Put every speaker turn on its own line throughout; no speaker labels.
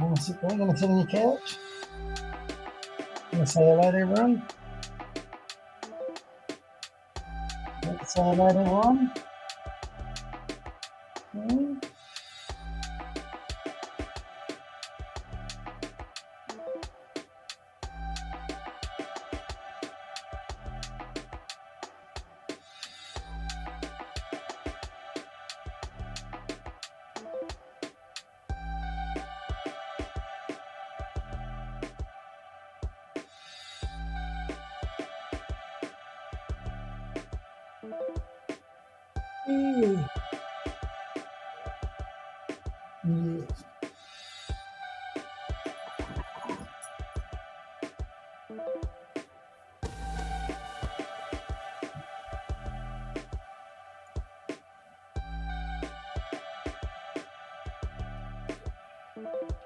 Want to sit there? Going to sit on your couch? Want to say hello to everyone? Want to say hello to everyone? Yes.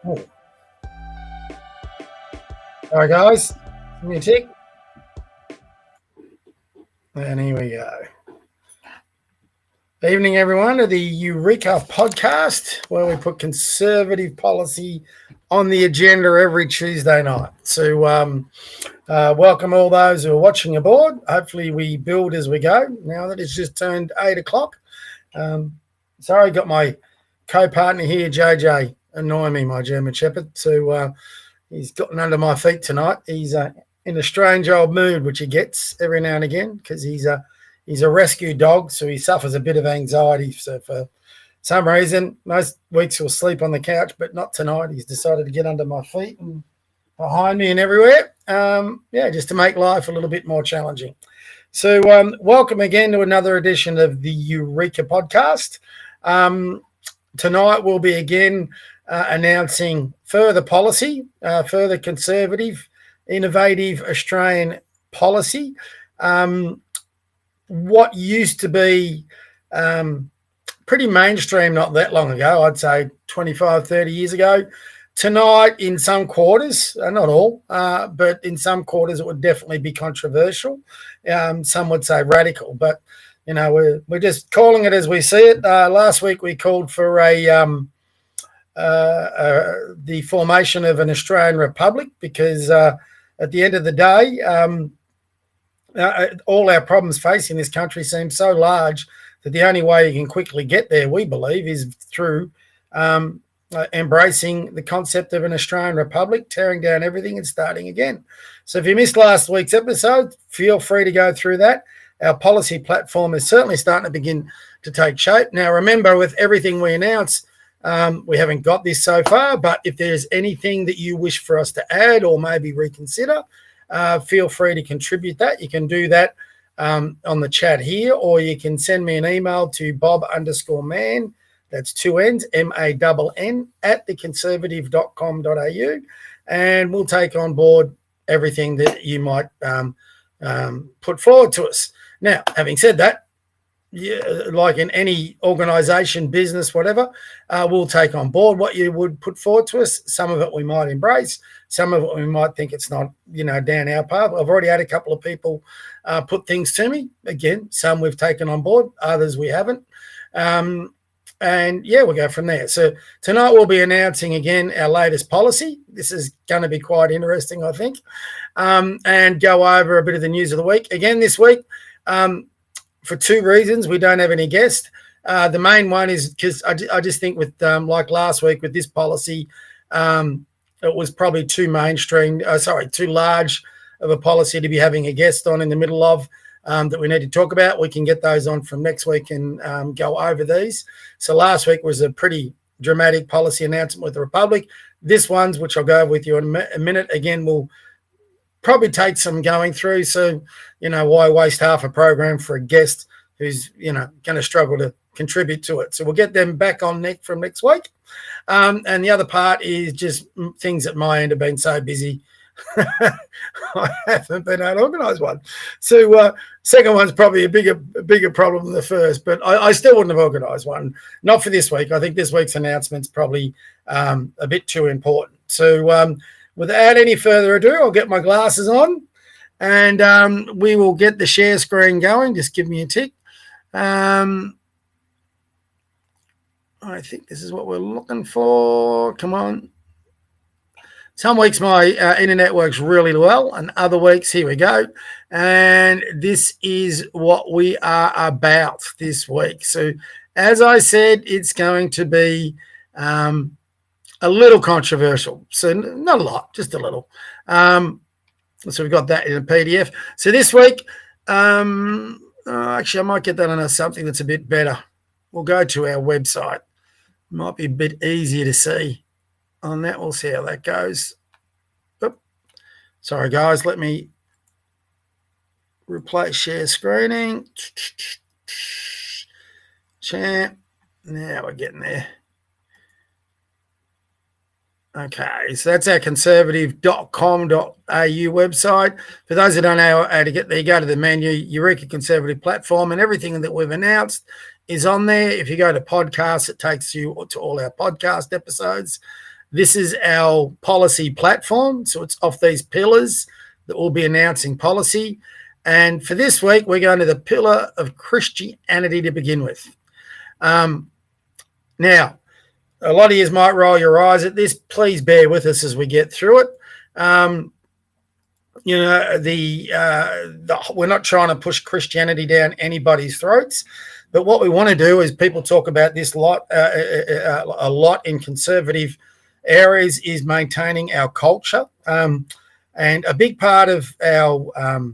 Oh. All right, guys. Give me a tick. And here we go. Evening, everyone, to the Eureka Podcast, where we put conservative policy on the agenda every Tuesday night. So welcome all those who are watching aboard. Hopefully we build as we go, now that it's just turned 8 o'clock. Sorry, got my co-partner here, JJ, annoying me, my German Shepherd. So he's gotten under my feet tonight. He's in a strange old mood, which he gets every now and again, because he's a rescue dog, so he suffers a bit of anxiety. So for some reason, most weeks he'll sleep on the couch, but not tonight. He's decided to get under my feet and behind me and everywhere. Just to make life a little bit more challenging. So welcome again to another edition of the Eureka Podcast. Tonight we'll be again announcing further policy, further conservative, innovative Australian policy. What used to be pretty mainstream not that long ago, I'd say 25, 30 years ago. Tonight, in some quarters, not all, but in some quarters, it would definitely be controversial. Some would say radical, but, you know, we're just calling it as we see it. Last week, we called for the formation of an Australian Republic because at the end of the day, all our problems facing this country seem so large that the only way you can quickly get there, we believe, is through embracing the concept of an Australian Republic, tearing down everything and starting again. So if you missed last week's episode, feel free to go through that. Our policy platform is certainly starting to begin to take shape. Now, remember, with everything we announce, we haven't got this so far, but if there's anything that you wish for us to add or maybe reconsider, feel free to contribute that. You can do that on the chat here, or you can send me an email to bob_mann, that's 2 N's, MANN, @theconservative.com.au, and we'll take on board everything that you might put forward to us. Now, having said that, like in any organisation, business, whatever, we'll take on board what you would put forward to us. Some of it we might embrace. Some of it we might think it's not, down our path. I've already had a couple of people put things to me. Again, some we've taken on board, others we haven't. We'll go from there. So tonight we'll be announcing again our latest policy. This is going to be quite interesting, I think, and go over a bit of the news of the week. Again, this week, for two reasons, we don't have any guests. The main one is because I just think with like last week with this policy, it was probably too large of a policy to be having a guest on in the middle of that we need to talk about. We can get those on from next week and go over these. So last week was a pretty dramatic policy announcement with the Republic. This one's, which I'll go over with you in a minute, again, will probably take some going through. So, why waste half a program for a guest who's, going to struggle to contribute to it. So we'll get them back on from next week. And the other part is just things at my end have been so busy. I haven't been able to organise one. So second one's probably a bigger problem than the first, but I still wouldn't have organised one. Not for this week. I think this week's announcement's probably a bit too important. So without any further ado, I'll get my glasses on and we will get the share screen going. Just give me a tick. I think this is what we're looking for. Come on. Some weeks my internet works really well, and other weeks, here we go. And this is what we are about this week. So, as I said, it's going to be a little controversial. So, not a lot, just a little. So we've got that in a PDF. So this week, actually, I might get that on something that's a bit better. We'll go to our website. Might be a bit easier to see on that. We'll see how that goes. Oop. Sorry, guys. Let me replace share screening. Share. Now we're getting there. Okay, so that's our conservative.com.au website. For those that don't know how to get there, go to the menu, Eureka Conservative Platform, and everything that we've announced is on there. If you go to podcasts, it takes you to all our podcast episodes. This is our policy platform. So it's off these pillars that we'll be announcing policy. And for this week, we're going to the pillar of Christianity to begin with. Now, a lot of you might roll your eyes at this. Please bear with us as we get through it. We're not trying to push Christianity down anybody's throats. But what we want to do is people talk about this a lot in conservative areas is maintaining our culture. And a big part of our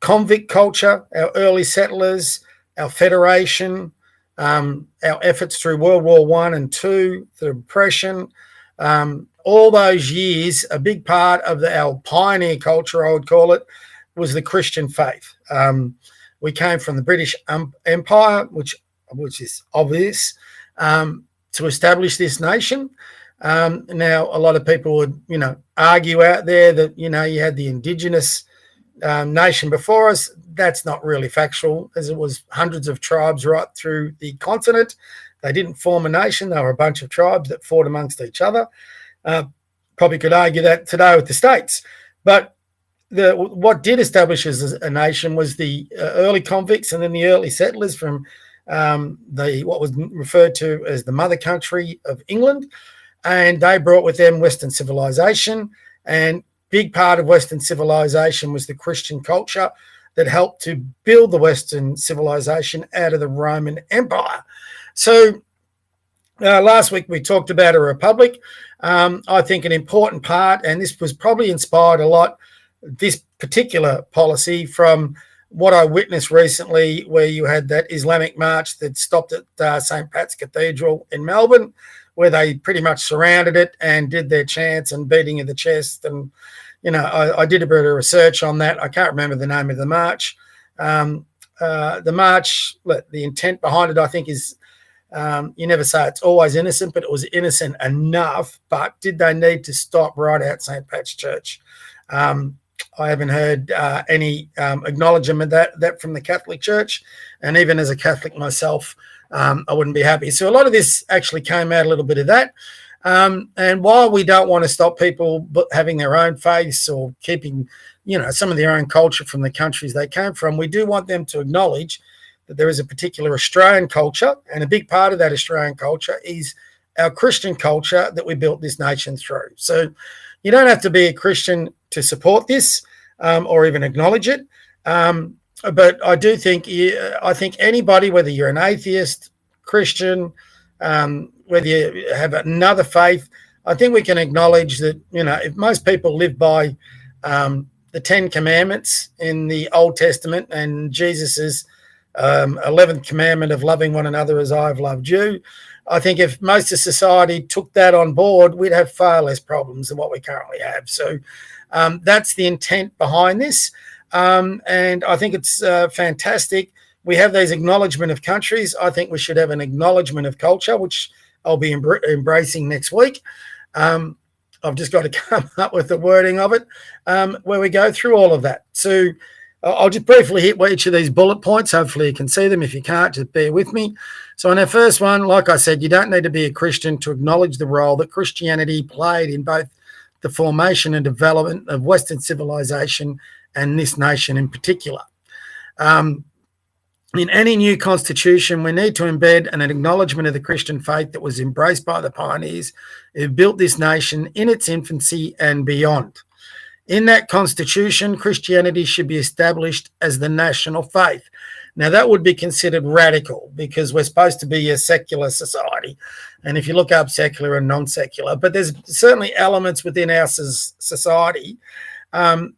convict culture, our early settlers, our federation, our efforts through World War I and II, the Depression, all those years, a big part of our pioneer culture, I would call it, was the Christian faith. We came from the British Empire, which is obvious, to establish this nation. Now, a lot of people would, argue out there that, you had the indigenous nation before us. That's not really factual, as it was hundreds of tribes right through the continent. They didn't form a nation. They were a bunch of tribes that fought amongst each other. Probably could argue that today with the states. But what did establish us as a nation was the early convicts and then the early settlers from what was referred to as the mother country of England. And they brought with them Western civilization. And big part of Western civilization was the Christian culture that helped to build the Western civilization out of the Roman Empire. So last week we talked about a republic. I think an important part, and this was probably inspired a lot, this particular policy from what I witnessed recently, where you had that Islamic march that stopped at St. Pat's Cathedral in Melbourne, where they pretty much surrounded it and did their chants and beating of the chest. And, I did a bit of research on that. I can't remember the name of the march. The march, the intent behind it, I think, is you never say it's always innocent, but it was innocent enough. But did they need to stop right out St. Pat's Church? I haven't heard any acknowledgement of that from the Catholic Church. And even as a Catholic myself, I wouldn't be happy. So a lot of this actually came out a little bit of that. And while we don't want to stop people having their own faiths or keeping, some of their own culture from the countries they came from, we do want them to acknowledge that there is a particular Australian culture, and a big part of that Australian culture is our Christian culture that we built this nation through. So you don't have to be a Christian to support this or even acknowledge it. But I do think, I think anybody, whether you're an atheist, Christian, whether you have another faith, I think we can acknowledge that, if most people live by the 10 Commandments in the Old Testament and Jesus's 11th commandment of loving one another as I have loved you, I think if most of society took that on board, we'd have far less problems than what we currently have. So that's the intent behind this. And I think it's fantastic. We have these acknowledgement of countries. I think we should have an acknowledgement of culture, which I'll be embracing next week. I've just got to come up with the wording of it, where we go through all of that. So I'll just briefly hit each of these bullet points. Hopefully you can see them. If you can't, just bear with me. So on our first one, like I said, you don't need to be a Christian to acknowledge the role that Christianity played in both the formation and development of Western civilization and this nation in particular. In any new constitution, we need to embed an acknowledgement of the Christian faith that was embraced by the pioneers who built this nation in its infancy and beyond. In that constitution, Christianity should be established as the national faith. Now, that would be considered radical because we're supposed to be a secular society. And if you look up secular and non-secular, but there's certainly elements within our society, and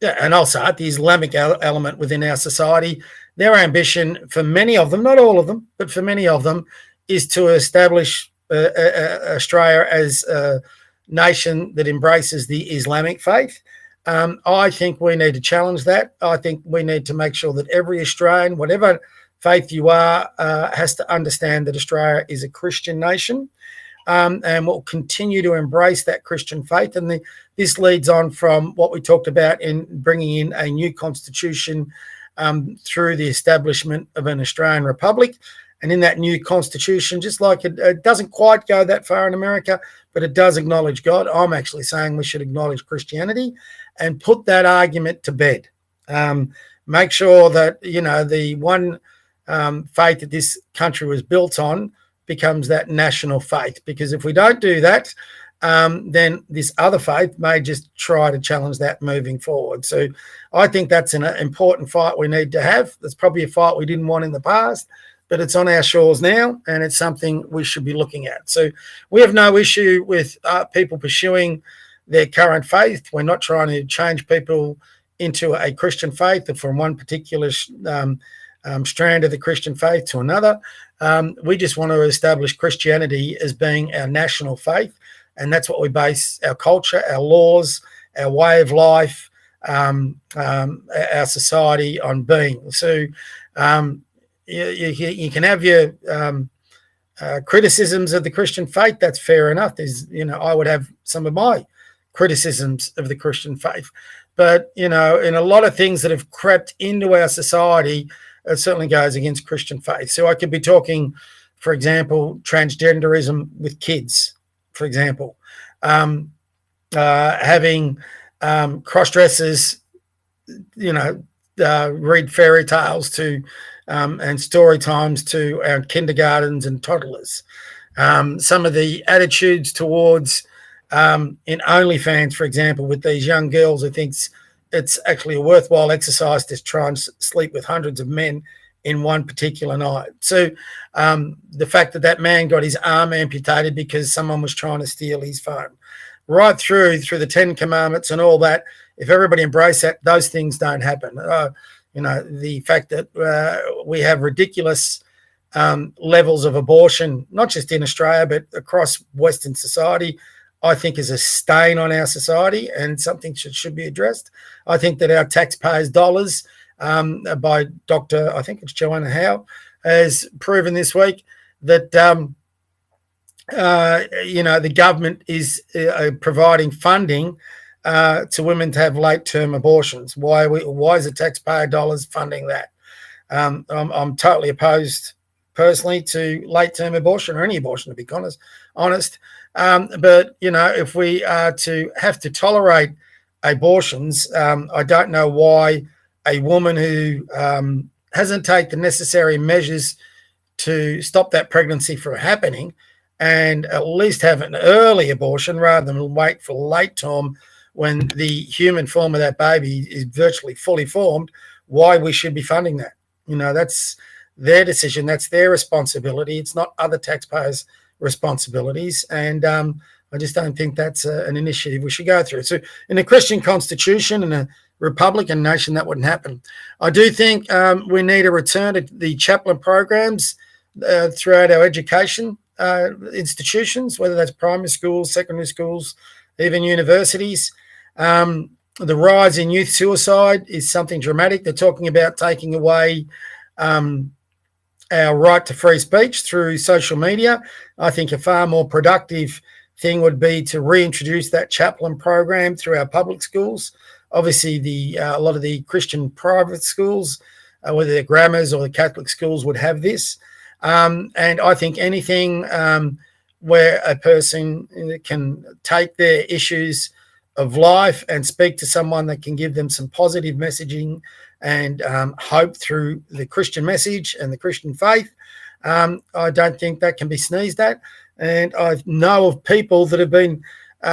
also the Islamic element within our society. Their ambition for many of them, not all of them, but for many of them, is to establish Australia as a nation that embraces the Islamic faith. I think we need to challenge that. I think we need to make sure that every Australian, whatever faith you are, has to understand that Australia is a Christian nation, and will continue to embrace that Christian faith. And this leads on from what we talked about in bringing in a new constitution through the establishment of an Australian Republic. And in that new constitution, just like it doesn't quite go that far in America, but it does acknowledge God. I'm actually saying we should acknowledge Christianity and put that argument to bed. Make sure that, the one faith that this country was built on becomes that national faith. Because if we don't do that, then this other faith may just try to challenge that moving forward. So I think that's an important fight we need to have. That's probably a fight we didn't want in the past, but it's on our shores now, and it's something we should be looking at. So we have no issue with people pursuing their current faith. We're not trying to change people into a Christian faith or from one particular strand of the Christian faith to another. We just want to establish Christianity as being our national faith, and that's what we base our culture, our laws, our way of life, our society on being. So you can have your criticisms of the Christian faith. That's fair enough. I would have some of my criticisms of the Christian faith, but in a lot of things that have crept into our society, it certainly goes against Christian faith. So I could be talking, for example, transgenderism with kids, for example, having cross-dressers, read fairy tales to and story times to our kindergartens and toddlers. Some of the attitudes towards in OnlyFans, for example, with these young girls who thinks it's actually a worthwhile exercise to try and sleep with hundreds of men in one particular night. So the fact that man got his arm amputated because someone was trying to steal his phone, right through the 10 Commandments and all that, if everybody embraced that, those things don't happen. The fact that we have ridiculous levels of abortion, not just in Australia, but across Western society, I think is a stain on our society and something should be addressed. I think that our taxpayers' dollars, by Dr. I think it's Joanna Howe, has proven this week that, the government is providing funding to women to have late-term abortions. Why is the taxpayer dollars funding that? I'm totally opposed personally to late-term abortion or any abortion, to be honest. But if we are to have to tolerate abortions, I don't know why a woman who hasn't taken the necessary measures to stop that pregnancy from happening and at least have an early abortion rather than wait for late term when the human form of that baby is virtually fully formed, why we should be funding that. That's their decision. That's their responsibility. It's not other taxpayers' responsibilities. And I just don't think that's an initiative we should go through. So in a Christian constitution and a Republican nation, that wouldn't happen. I do think we need a return to the chaplain programs throughout our education institutions, whether that's primary schools, secondary schools, even universities. The rise in youth suicide is something dramatic. They're talking about taking away our right to free speech through social media. I think a far more productive thing would be to reintroduce that chaplain program through our public schools. Obviously, a lot of the Christian private schools, whether they're grammars or the Catholic schools, would have this. And I think anything where a person can take their issues of life and speak to someone that can give them some positive messaging and hope through the Christian message and the Christian faith. I don't think that can be sneezed at. And I know of people that have been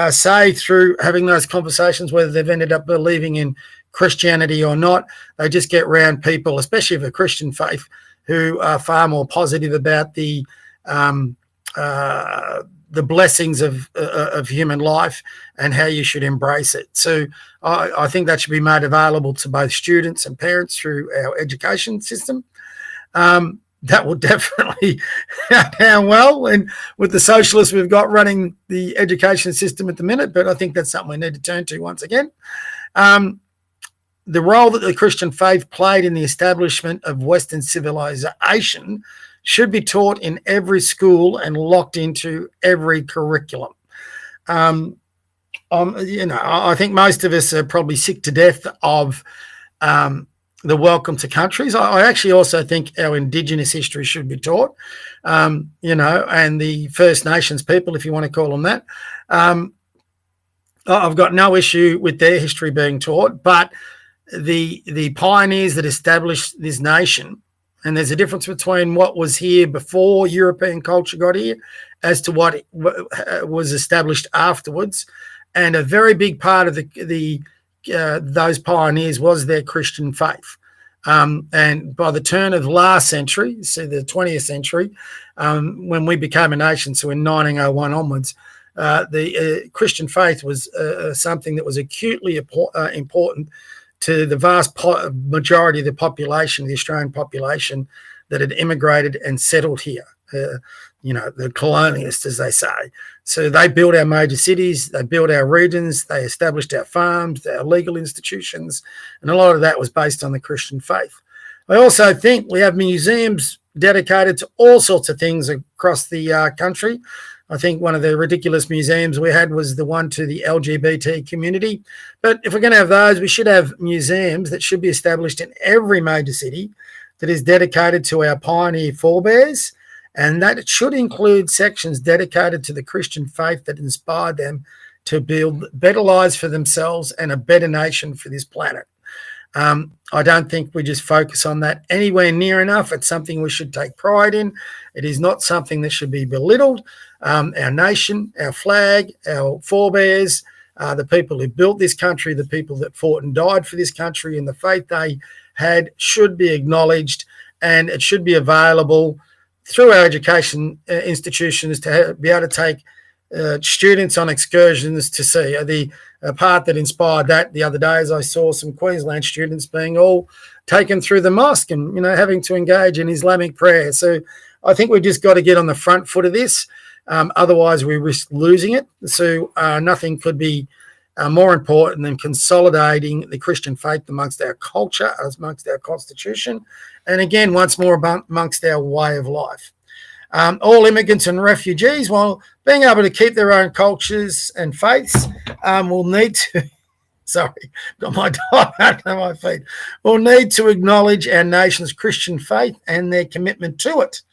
saved through having those conversations, whether they've ended up believing in Christianity or not. They just get around people, especially of a Christian faith, who are far more positive about the blessings of human life and how you should embrace it. So I think that should be made available to both students and parents through our education system. That will definitely down well, and with the socialists we've got running the education system at the minute, but I think that's something we need to turn to once again. The role that the Christian faith played in the establishment of Western civilization should be taught in every school and locked into every curriculum. I think most of us are probably sick to death of the welcome to countries. I actually also think our Indigenous history should be taught, and the First Nations people, if you want to call them that. I've got no issue with their history being taught, but the pioneers that established this nation, and there's a difference between what was here before European culture got here as to what was established afterwards. And a very big part of those pioneers was their Christian faith. And by the turn of last century, so the 20th century, when we became a nation, so in 1901 onwards, the Christian faith was something that was acutely important to the vast majority of the population, the Australian population, that had immigrated and settled here. The colonialists, as they say. So they built our major cities, they built our regions, they established our farms, our legal institutions, and a lot of that was based on the Christian faith. I also think we have museums dedicated to all sorts of things across the country. I think one of the ridiculous museums we had was the one to the LGBT community. But if we're going to have those, we should have museums that should be established in every major city that is dedicated to our pioneer forebears. And that should include sections dedicated to the Christian faith that inspired them to build better lives for themselves and a better nation for this planet. I don't think we just focus on that anywhere near enough. It's something we should take pride in. It is not something that should be belittled. Our nation, our flag, our forebears, the people who built this country, the people that fought and died for this country, and the faith they had should be acknowledged, and it should be available through our education institutions to be able to take students on excursions to see. The part that inspired that the other day is I saw some Queensland students being all taken through the mosque and, having to engage in Islamic prayer. So I think we've just got to get on the front foot of this. Otherwise, we risk losing it. So nothing could be more important than consolidating the Christian faith amongst our culture, amongst our constitution, and again, once more, amongst our way of life. All immigrants and refugees, while being able to keep their own cultures and faiths, will need to, got my dog under my feet, will need to acknowledge our nation's Christian faith and their commitment to it.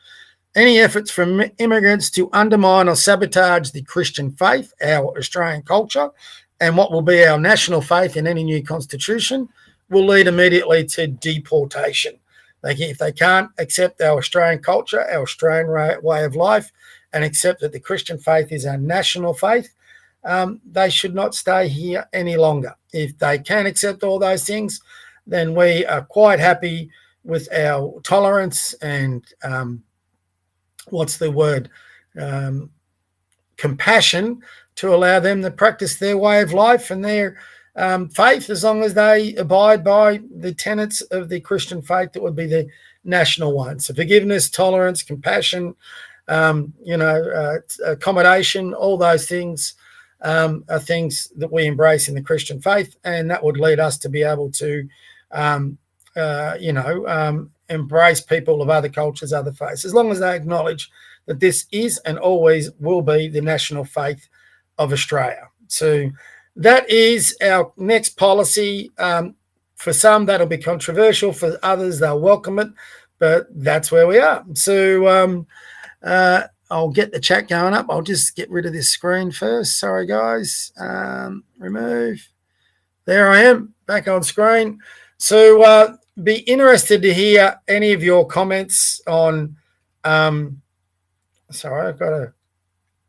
Any efforts from immigrants to undermine or sabotage the Christian faith, our Australian culture, and what will be our national faith in any new constitution will lead immediately to deportation. If they can't accept our Australian culture, our Australian way of life, and accept that the Christian faith is our national faith, they should not stay here any longer. If they can accept all those things, then we are quite happy with our tolerance and compassion to allow them to practice their way of life and their faith, as long as they abide by the tenets of the Christian faith that would be the national one. So forgiveness, tolerance, compassion, accommodation, all those things are things that we embrace in the Christian faith, and that would lead us to be able to, embrace people of other cultures, other faiths, as long as they acknowledge that this is and always will be the national faith of Australia. So that is our next policy. For some, that'll be controversial. For others, they'll welcome it. But that's where we are. So I'll get the chat going up. I'll just get rid of this screen first. Sorry, guys. Remove. There I am, back on screen. So be interested to hear any of your comments on. Sorry, I've got to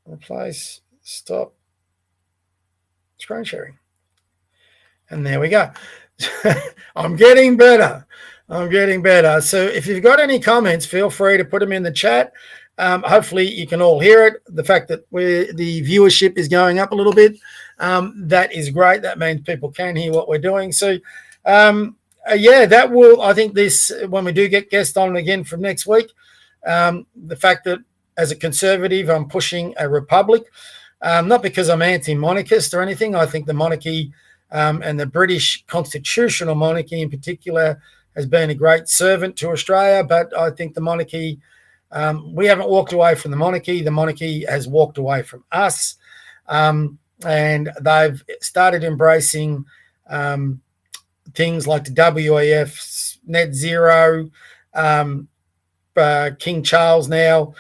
replace, stop screen sharing. And there we go. I'm getting better. So if you've got any comments, feel free to put them in the chat. Hopefully you can all hear it. The fact that the viewership is going up a little bit, that is great. That means people can hear what we're doing. So, that will, I think this, when we do get guests on again from next week, the fact that as a conservative, I'm pushing a republic, not because I'm anti-monarchist or anything. I think the monarchy and the British constitutional monarchy in particular has been a great servant to Australia, but I think the monarchy, we haven't walked away from the monarchy. The monarchy has walked away from us, and they've started embracing things like the WEF, net zero. King Charles now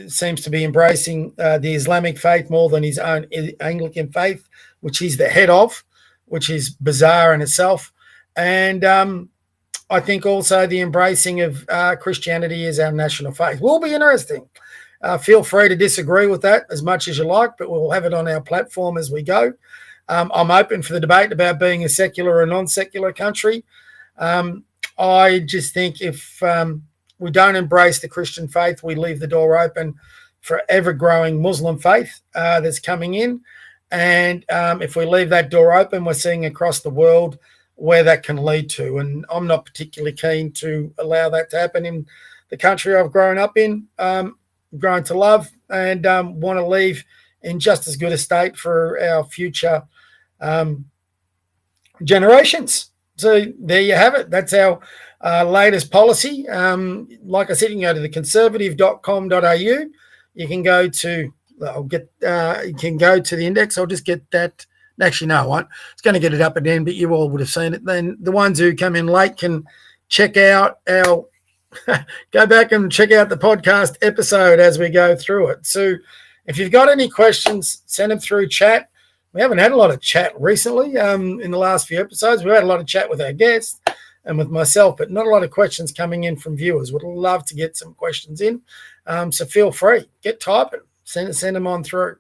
seems to be embracing the Islamic faith more than his own Anglican faith, which he's the head of, which is bizarre in itself. And I think also the embracing of Christianity as our national faith will be interesting. Feel free to disagree with that as much as you like, but we'll have it on our platform as we go. I'm open for the debate about being a secular or non-secular country. I just think if we don't embrace the Christian faith, we leave the door open for ever-growing Muslim faith that's coming in. And if we leave that door open, we're seeing across the world where that can lead to. And I'm not particularly keen to allow that to happen in the country I've grown up in, grown to love, and want to leave in just as good a state for our future generations. So there you have it. That's our latest policy. Like I said, you can go to theconservative.com.au. You can go to, you can go to the index. I'll just get that. Actually, no, what? It's going to get it up again, but you all would have seen it. Then the ones who come in late can check out our, go back and check out the podcast episode as we go through it. So if you've got any questions, send them through chat. We haven't had a lot of chat recently in the last few episodes. We've had a lot of chat with our guests and with myself, but not a lot of questions coming in from viewers. Would love to get some questions in. So feel free, get typing, send them on through.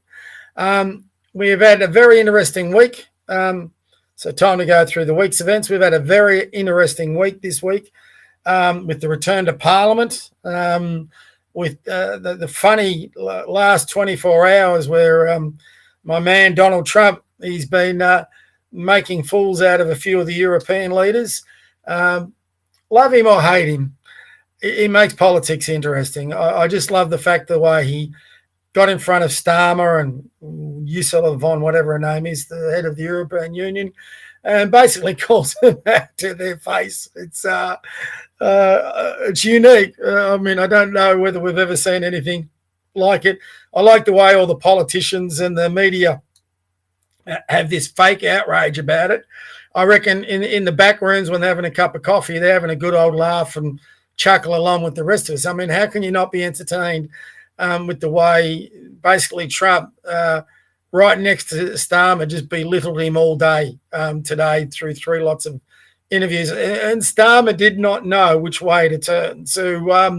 We have had a very interesting week. So time to go through the week's events. We've had a very interesting week this week with the return to Parliament, with the funny last 24 hours where my man Donald Trump, he's been making fools out of a few of the European leaders. Love him or hate him, he makes politics interesting. I just love the fact the way he got in front of Starmer and Ursula von, whatever her name is, the head of the European Union, and basically calls them back to their face. It's unique. I mean, I don't know whether we've ever seen anything like it. I like the way all the politicians and the media have this fake outrage about it. I reckon in the back rooms when they're having a cup of coffee, they're having a good old laugh and chuckle along with the rest of us. I mean, how can you not be entertained with the way basically Trump right next to Starmer just belittled him all day today through lots of interviews. And Starmer did not know which way to turn. So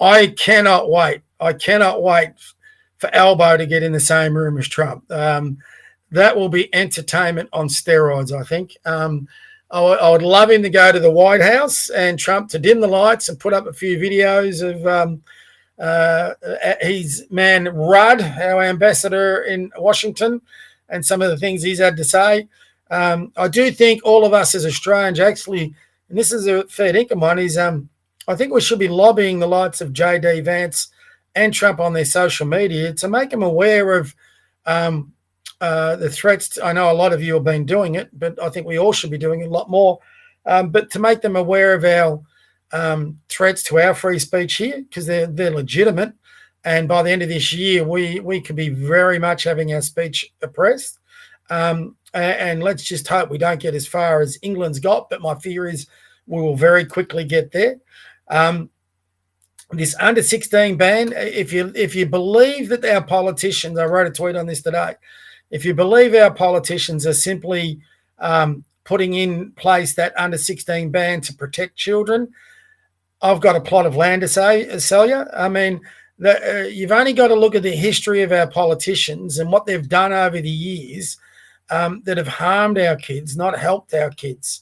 I cannot wait. I cannot wait for Albo to get in the same room as Trump. That will be entertainment on steroids, I think. I would love him to go to the White House and Trump to dim the lights and put up a few videos of his man Rudd, our ambassador in Washington, and some of the things he's had to say. I do think all of us as Australians actually, and this is a fair dinkum one, is I think we should be lobbying the likes of J.D. Vance and Trump on their social media to make them aware of the threats. I know a lot of you have been doing it, but I think we all should be doing it a lot more. But to make them aware of our threats to our free speech here, because they're legitimate. And by the end of this year, we could be very much having our speech oppressed. And let's just hope we don't get as far as England's got. But my fear is we will very quickly get there. This under 16 ban, if you believe that our politicians, I wrote a tweet on this today, if you believe our politicians are simply putting in place that under 16 ban to protect children. I've got a plot of land to sell you. I mean, you've only got to look at the history of our politicians and what they've done over the years that have harmed our kids, not helped our kids.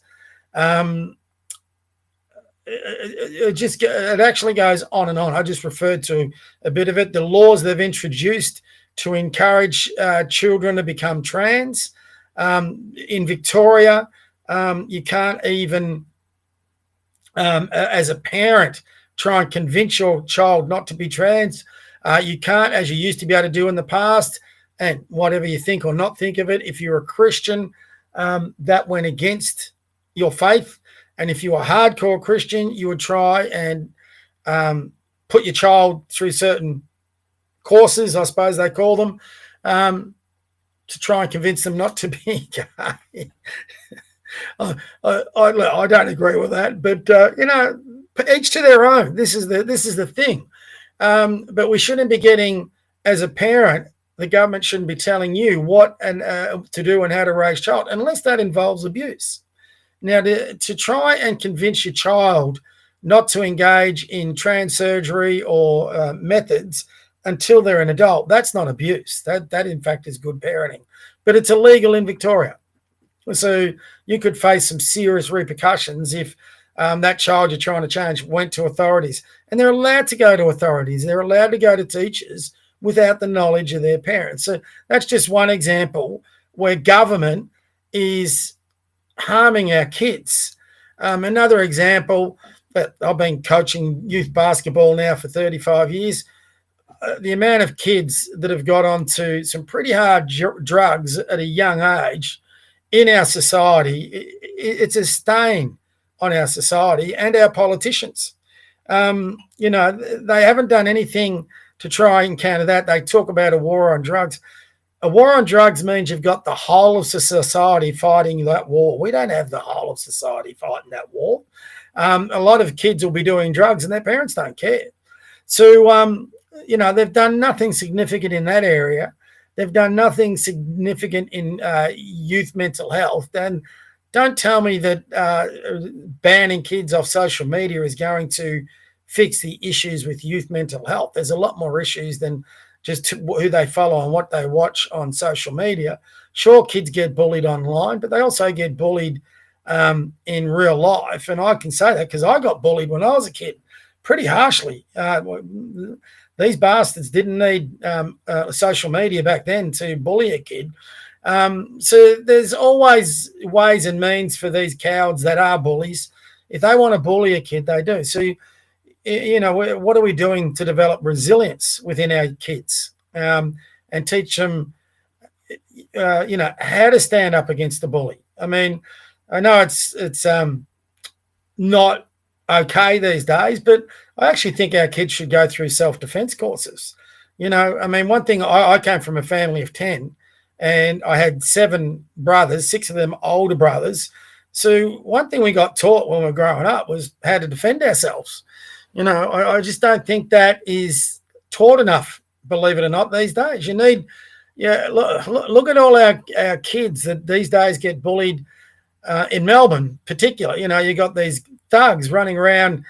It actually goes on and on. I just referred to a bit of it. The laws they've introduced to encourage children to become trans. In Victoria, you can't even, as a parent, try and convince your child not to be trans. You can't, as you used to be able to do in the past, and whatever you think or not think of it, if you're a Christian, that went against your faith. And if you were a hardcore Christian, you would try and put your child through certain courses, I suppose they call them, to try and convince them not to be gay. I don't agree with that, but each to their own. This is the thing. But we shouldn't be getting, as a parent, the government shouldn't be telling you what to do and how to raise a child, unless that involves abuse. Now, to try and convince your child not to engage in trans surgery or methods until they're an adult, that's not abuse. That in fact is good parenting. But it's illegal in Victoria. So you could face some serious repercussions if that child you're trying to change went to authorities. And they're allowed to go to authorities. They're allowed to go to teachers without the knowledge of their parents. So that's just one example where government is harming our kids. Another example, I've been coaching youth basketball now for 35 years. The amount of kids that have got onto some pretty hard drugs at a young age in our society, it's a stain on our society and our politicians. They haven't done anything to try and counter that. They talk about a war on drugs. A war on drugs means you've got the whole of society fighting that war. We don't have the whole of society fighting that war. A lot of kids will be doing drugs and their parents don't care. So, they've done nothing significant in that area. They've done nothing significant in youth mental health. And don't tell me that banning kids off social media is going to fix the issues with youth mental health. There's a lot more issues than just who they follow and what they watch on social media. Sure, kids get bullied online, but they also get bullied in real life. And I can say that because I got bullied when I was a kid pretty harshly. These bastards didn't need social media back then to bully a kid. So there's always ways and means for these cowards that are bullies. If they want to bully a kid, they do. So, what are we doing to develop resilience within our kids and teach them, how to stand up against the bully? I mean, I know it's not okay these days, but I actually think our kids should go through self-defense courses. One thing, I came from a family of 10 and I had 7 brothers, 6 of them older brothers. So one thing we got taught when we were growing up was how to defend ourselves. I just don't think that is taught enough, believe it or not, these days. You need, look at all our kids that these days get bullied in Melbourne, particularly. You got these thugs running around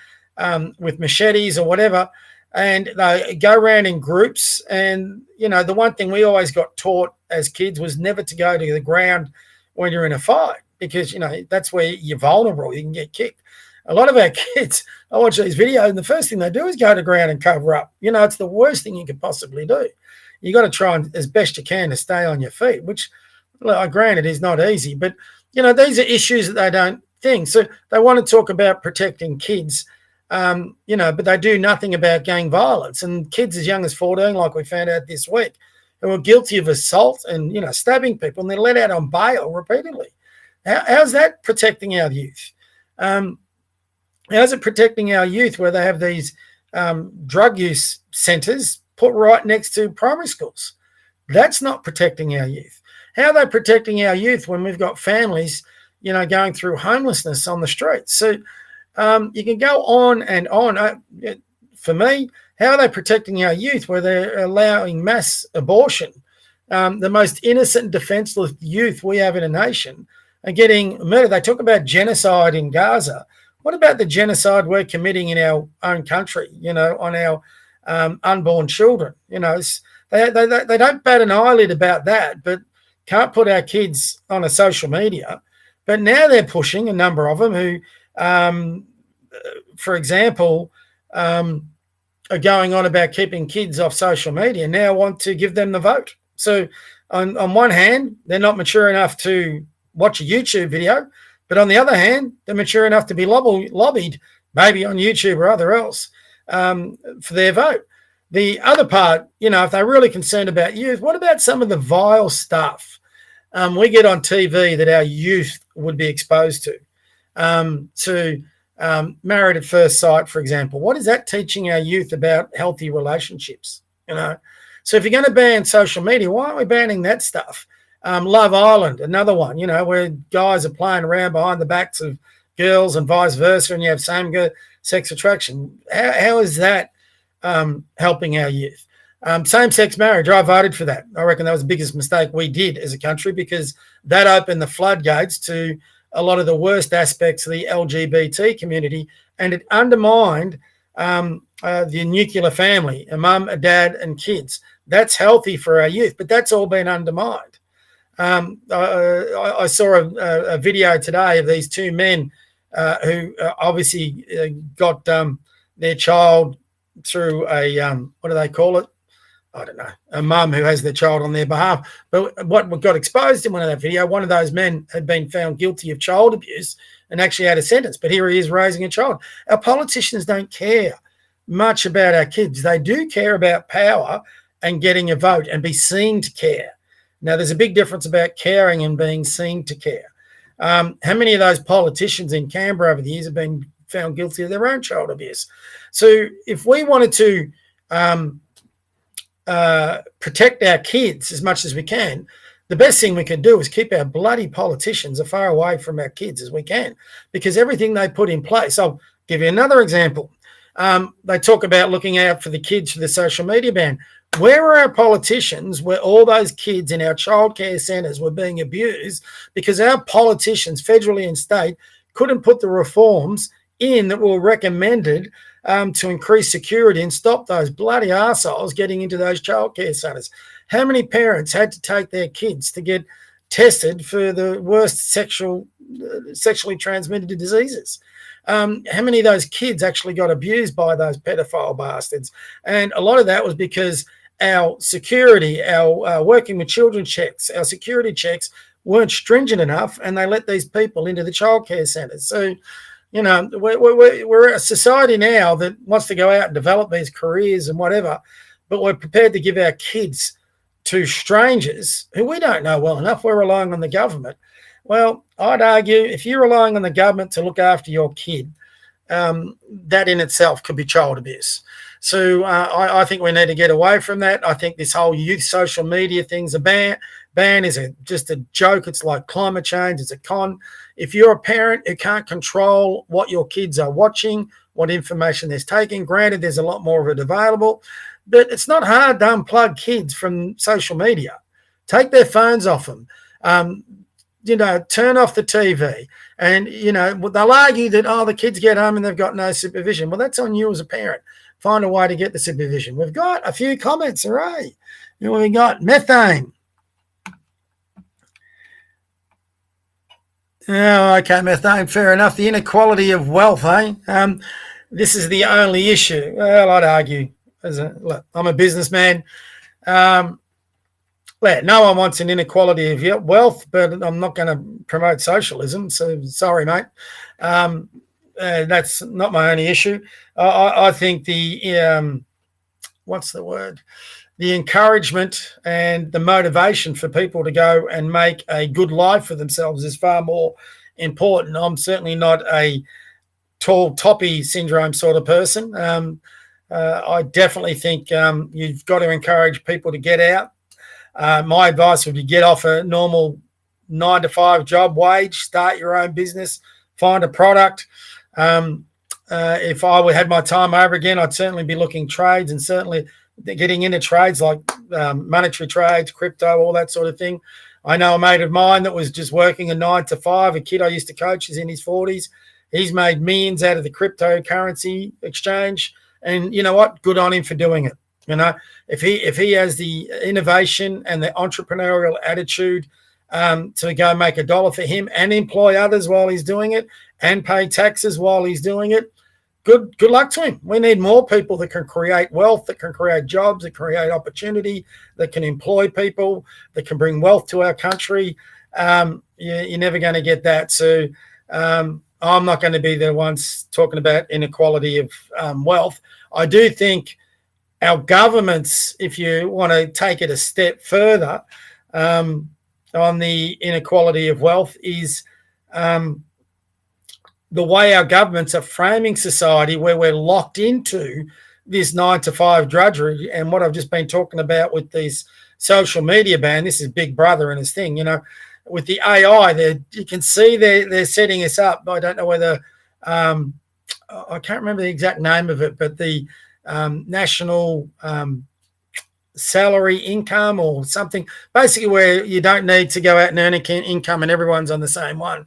with machetes or whatever, and they go around in groups. And, the one thing we always got taught as kids was never to go to the ground when you're in a fight because, that's where you're vulnerable. You can get kicked. A lot of our kids, I watch these videos, and the first thing they do is go to ground and cover up. It's the worst thing you could possibly do. You got to try and, as best you can, to stay on your feet, which, granted, is not easy. But, these are issues that they don't think. So they want to talk about protecting kids, but they do nothing about gang violence. And kids as young as 14, like we found out this week, who are guilty of assault and, stabbing people, and they're let out on bail repeatedly. How's that protecting our youth? How's it protecting our youth where they have these drug use centres put right next to primary schools? That's not protecting our youth. How are they protecting our youth when we've got families, going through homelessness on the streets? So you can go on and on. For me, how are they protecting our youth where they're allowing mass abortion? The most innocent, defenseless youth we have in a nation are getting murdered. They talk about genocide in Gaza. What about the genocide we're committing in our own country, on our unborn children? They don't bat an eyelid about that, but can't put our kids on a social media. But now they're pushing, a number of them who, for example, are going on about keeping kids off social media, now want to give them the vote. So on one hand, they're not mature enough to watch a YouTube video, but on the other hand, they're mature enough to be lobbied, maybe on YouTube or other else, for their vote. The other part, if they're really concerned about youth, what about some of the vile stuff we get on TV that our youth would be exposed to Married at First Sight, for example? What is that teaching our youth about healthy relationships? So if you're going to ban social media, why aren't we banning that stuff? Love Island, another one, where guys are playing around behind the backs of girls and vice versa, and you have same-sex attraction. How is that helping our youth? Same-sex marriage, I voted for that. I reckon that was the biggest mistake we did as a country, because that opened the floodgates to a lot of the worst aspects of the LGBT community, and it undermined the nuclear family, a mum, a dad, and kids. That's healthy for our youth, but that's all been undermined. I saw a video today of these two men who obviously got their child through a, what do they call it? I don't know, a mum who has their child on their behalf. But what got exposed in one of that video, one of those men had been found guilty of child abuse and actually had a sentence. But here he is raising a child. Our politicians don't care much about our kids. They do care about power and getting a vote and be seen to care. Now, there's a big difference about caring and being seen to care. How many of those politicians in Canberra over the years have been found guilty of their own child abuse? So if we wanted to protect our kids as much as we can, the best thing we can do is keep our bloody politicians as far away from our kids as we can, because everything they put in place. I'll give you another example. They talk about looking out for the kids for the social media ban. Where were our politicians where all those kids in our childcare centres were being abused because our politicians, federally and state, couldn't put the reforms in that were recommended to increase security and stop those bloody arseholes getting into those childcare centres? How many parents had to take their kids to get tested for the worst sexually transmitted diseases? How many of those kids actually got abused by those pedophile bastards? And a lot of that was because our security, our working with children checks, our security checks weren't stringent enough, and they let these people into the childcare centres. So, we're a society now that wants to go out and develop these careers and whatever, but we're prepared to give our kids to strangers who we don't know well enough. We're relying on the government. Well, I'd argue if you're relying on the government to look after your kid, that in itself could be child abuse. So I think we need to get away from that. I think this whole youth social media thing's a ban is just a joke. It's like climate change. It's a con. If you're a parent who can't control what your kids are watching, what information they're taking, granted, there's a lot more of it available, but it's not hard to unplug kids from social media. Take their phones off them. Turn off the TV. And, they'll argue that, the kids get home and they've got no supervision. Well, that's on you as a parent. Find a way to get the supervision. We've got a few comments, hooray. We've got methane. Oh, okay, methane, fair enough. The inequality of wealth, eh? This is the only issue. Well, I'd argue, look, I'm a businessman. No one wants an inequality of wealth, but I'm not going to promote socialism. So sorry, mate. That's not my only issue. I think the encouragement and the motivation for people to go and make a good life for themselves is far more important. I'm certainly not a tall toppy syndrome sort of person. I definitely think you've got to encourage people to get out. My advice would be get off a normal 9-to-5 job wage, start your own business, find a product. If I had my time over again, I'd certainly be looking trades and certainly getting into trades like monetary trades, crypto, all that sort of thing. I know a mate of mine that was just working a 9 to 5. A kid I used to coach is in his 40s. He's made millions out of the cryptocurrency exchange. And you know what? Good on him for doing it. You know, if he has the innovation and the entrepreneurial attitude to go make a dollar for him and employ others while he's doing it and pay taxes while he's doing it, good luck to him. We need more people that can create wealth, that can create jobs, that create opportunity, that can employ people, that can bring wealth to our country. You're never going to get that. So I'm not going to be the ones talking about inequality of wealth. I do think our governments, if you want to take it a step further on the inequality of wealth, is the way our governments are framing society, where we're locked into this 9 to 5 drudgery. And what I've just been talking about with these social media ban, this is Big Brother and his thing, you know, with the AI, you can see they're setting us up. I don't know whether I can't remember the exact name of it, but the national salary income or something, basically where you don't need to go out and earn income and everyone's on the same one.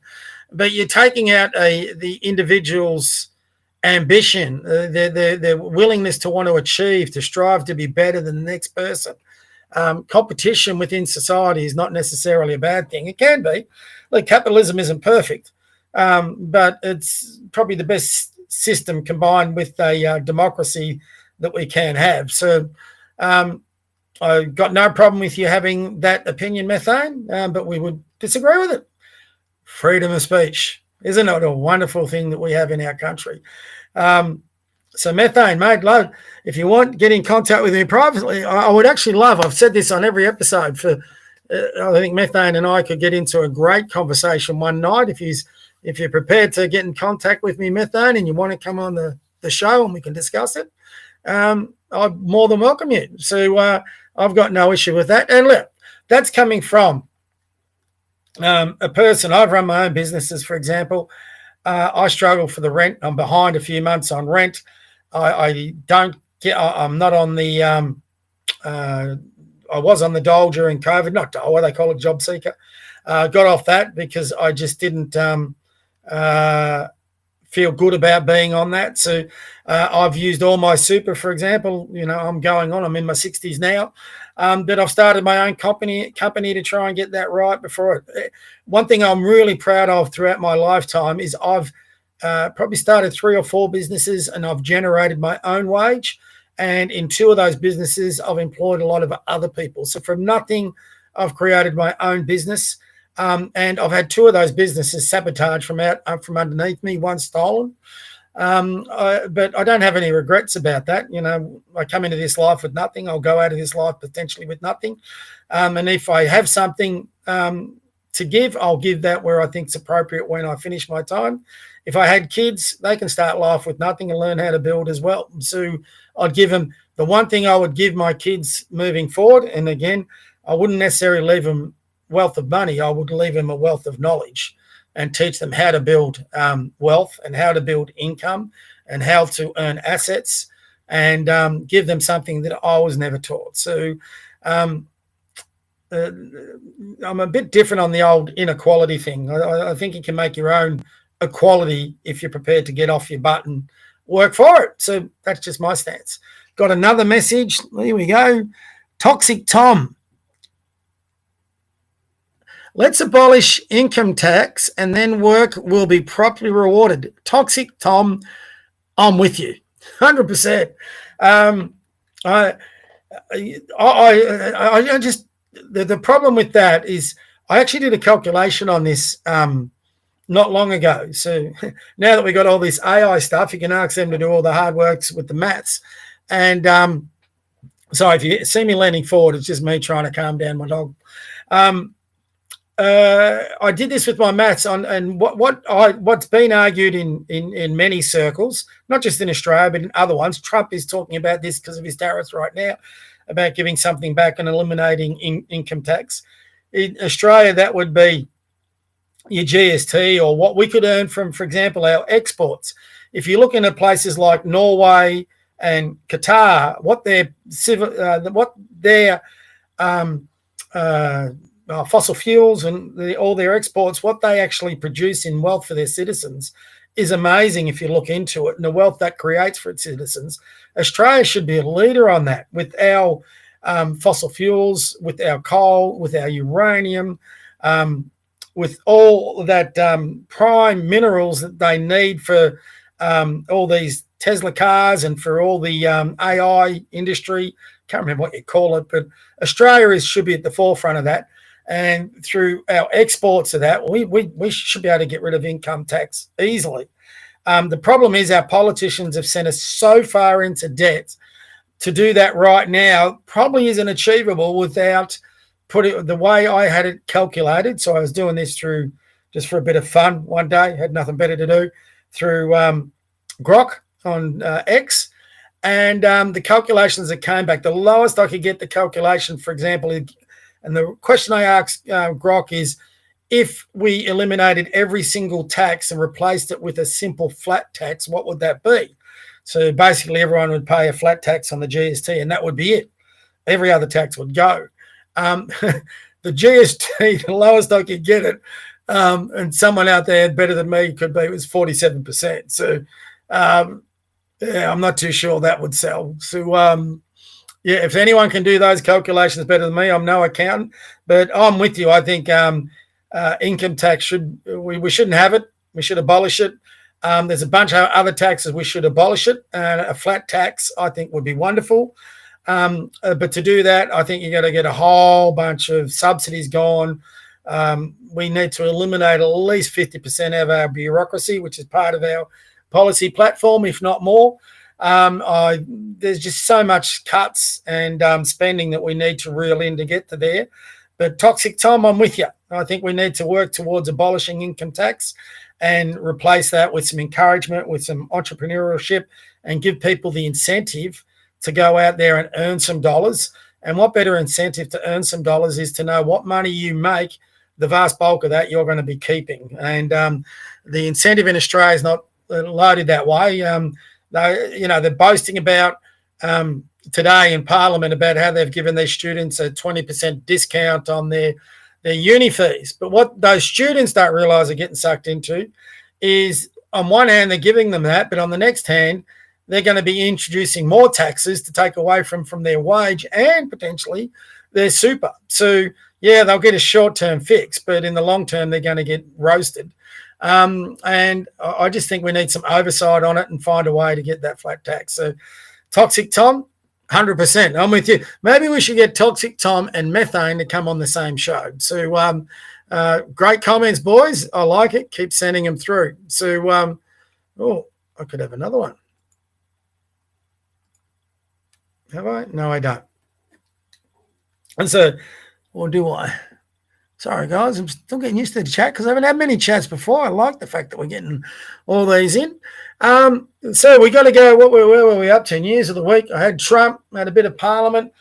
But you're taking out the individual's ambition, their willingness to want to achieve, to strive to be better than the next person. Competition within society is not necessarily a bad thing. It can be. Like, capitalism isn't perfect, but it's probably the best system combined with a democracy that we can have. So I've got no problem with you having that opinion, Methane, but we would disagree with it. Freedom of speech. Isn't it a wonderful thing that we have in our country? So Methane, mate, love, if you want, get in contact with me privately. I would actually love, I've said this on every episode, I think Methane and I could get into a great conversation one night. If you're prepared to get in contact with me, Methane, and you want to come on the show and we can discuss it, I'd more than welcome you. So I've got no issue with that. And look, that's coming from a person. I've run my own businesses, for example. I struggle for the rent. I'm behind a few months on rent. I'm not on the, I was on the dole during COVID, not dole, what they call it, job seeker. Got off that because I just didn't feel good about being on that. So I've used all my super, for example. You know, I'm in my 60s now. But I've started my own company to try and get that right before it. One thing I'm really proud of throughout my lifetime is I've probably started 3 or 4 businesses and I've generated my own wage. And in 2 of those businesses, I've employed a lot of other people. So from nothing, I've created my own business. And I've had 2 of those businesses sabotaged from underneath me, one stolen. But I don't have any regrets about that. You know, I come into this life with nothing. I'll go out of this life potentially with nothing. And if I have something to give, I'll give that where I think it's appropriate when I finish my time. If I had kids, they can start life with nothing and learn how to build as well. So I'd give them the one thing I would give my kids moving forward. And again, I wouldn't necessarily leave them wealth of money. I would leave them a wealth of knowledge and teach them how to build wealth and how to build income and how to earn assets and give them something that I was never taught. So I'm a bit different on the old inequality thing. I think you can make your own equality if you're prepared to get off your butt and work for it. So that's just my stance. Got another message. Here we go. Toxic Tom. Let's abolish income tax and then work will be properly rewarded. Toxic Tom, I'm with you, 100%. I just the problem with that is I actually did a calculation on this not long ago. So now that we got all this AI stuff, you can ask them to do all the hard works with the maths. And so if you see me leaning forward, it's just me trying to calm down my dog. I did this with my maths and what's been argued in many circles, not just in Australia, but in other ones. Trump is talking about this because of his tariffs right now, about giving something back and eliminating income tax. In Australia, that would be your GST or what we could earn from, for example, our exports. If you're looking at places like Norway and Qatar, what their fossil fuels and all their exports, what they actually produce in wealth for their citizens is amazing if you look into it, and the wealth that creates for its citizens. Australia should be a leader on that with our fossil fuels, with our coal, with our uranium, with all that prime minerals that they need for all these Tesla cars and for all the AI industry. Can't remember what you call it, but Australia should be at the forefront of that. And through our exports of that, we should be able to get rid of income tax easily. The problem is our politicians have sent us so far into debt. To do that right now probably isn't achievable without putting the way I had it calculated. So I was doing this through just for a bit of fun one day, had nothing better to do, through Grok on X. And the calculations that came back, the lowest I could get the calculation, for example, and the question I asked Grok is, if we eliminated every single tax and replaced it with a simple flat tax, what would that be? So basically everyone would pay a flat tax on the GST and that would be it. Every other tax would go. The GST, the lowest I could get it, and someone out there better than me could be, it was 47%. So yeah, I'm not too sure that would sell. So yeah, if anyone can do those calculations better than me, I'm no accountant, but I'm with you. I think income tax we shouldn't have it. We should abolish it. There's a bunch of other taxes we should abolish it, and a flat tax I think would be wonderful. But to do that, I think you got to get a whole bunch of subsidies gone. We need to eliminate at least 50% of our bureaucracy, which is part of our policy platform, if not more. There's just so much cuts and spending that we need to reel in to get to there. But Toxic Tom, I'm with you. I think we need to work towards abolishing income tax and replace that with some encouragement, with some entrepreneurship, and give people the incentive to go out there and earn some dollars. And what better incentive to earn some dollars is to know what money you make, the vast bulk of that you're going to be keeping. And the incentive in Australia is not loaded that way. They're boasting about today in Parliament about how they've given their students a 20% discount on their uni fees. But what those students don't realise are getting sucked into is, on one hand, they're giving them that, but on the next hand, they're going to be introducing more taxes to take away from their wage and potentially their super. So, yeah, they'll get a short-term fix, but in the long term, they're going to get roasted. And I just think we need some oversight on it and find a way to get that flat tax. So, Toxic Tom, 100%. I'm with you. Maybe we should get Toxic Tom and Methane to come on the same show. So, great comments, boys. I like it. Keep sending them through. So, I could have another one. Have I? No, I don't. And so, or do I? Sorry, guys. I'm still getting used to the chat because I haven't had many chats before. I like the fact that we're getting all these in. So we got to go. Where were we up to? News of the week. I had Trump, had a bit of Parliament.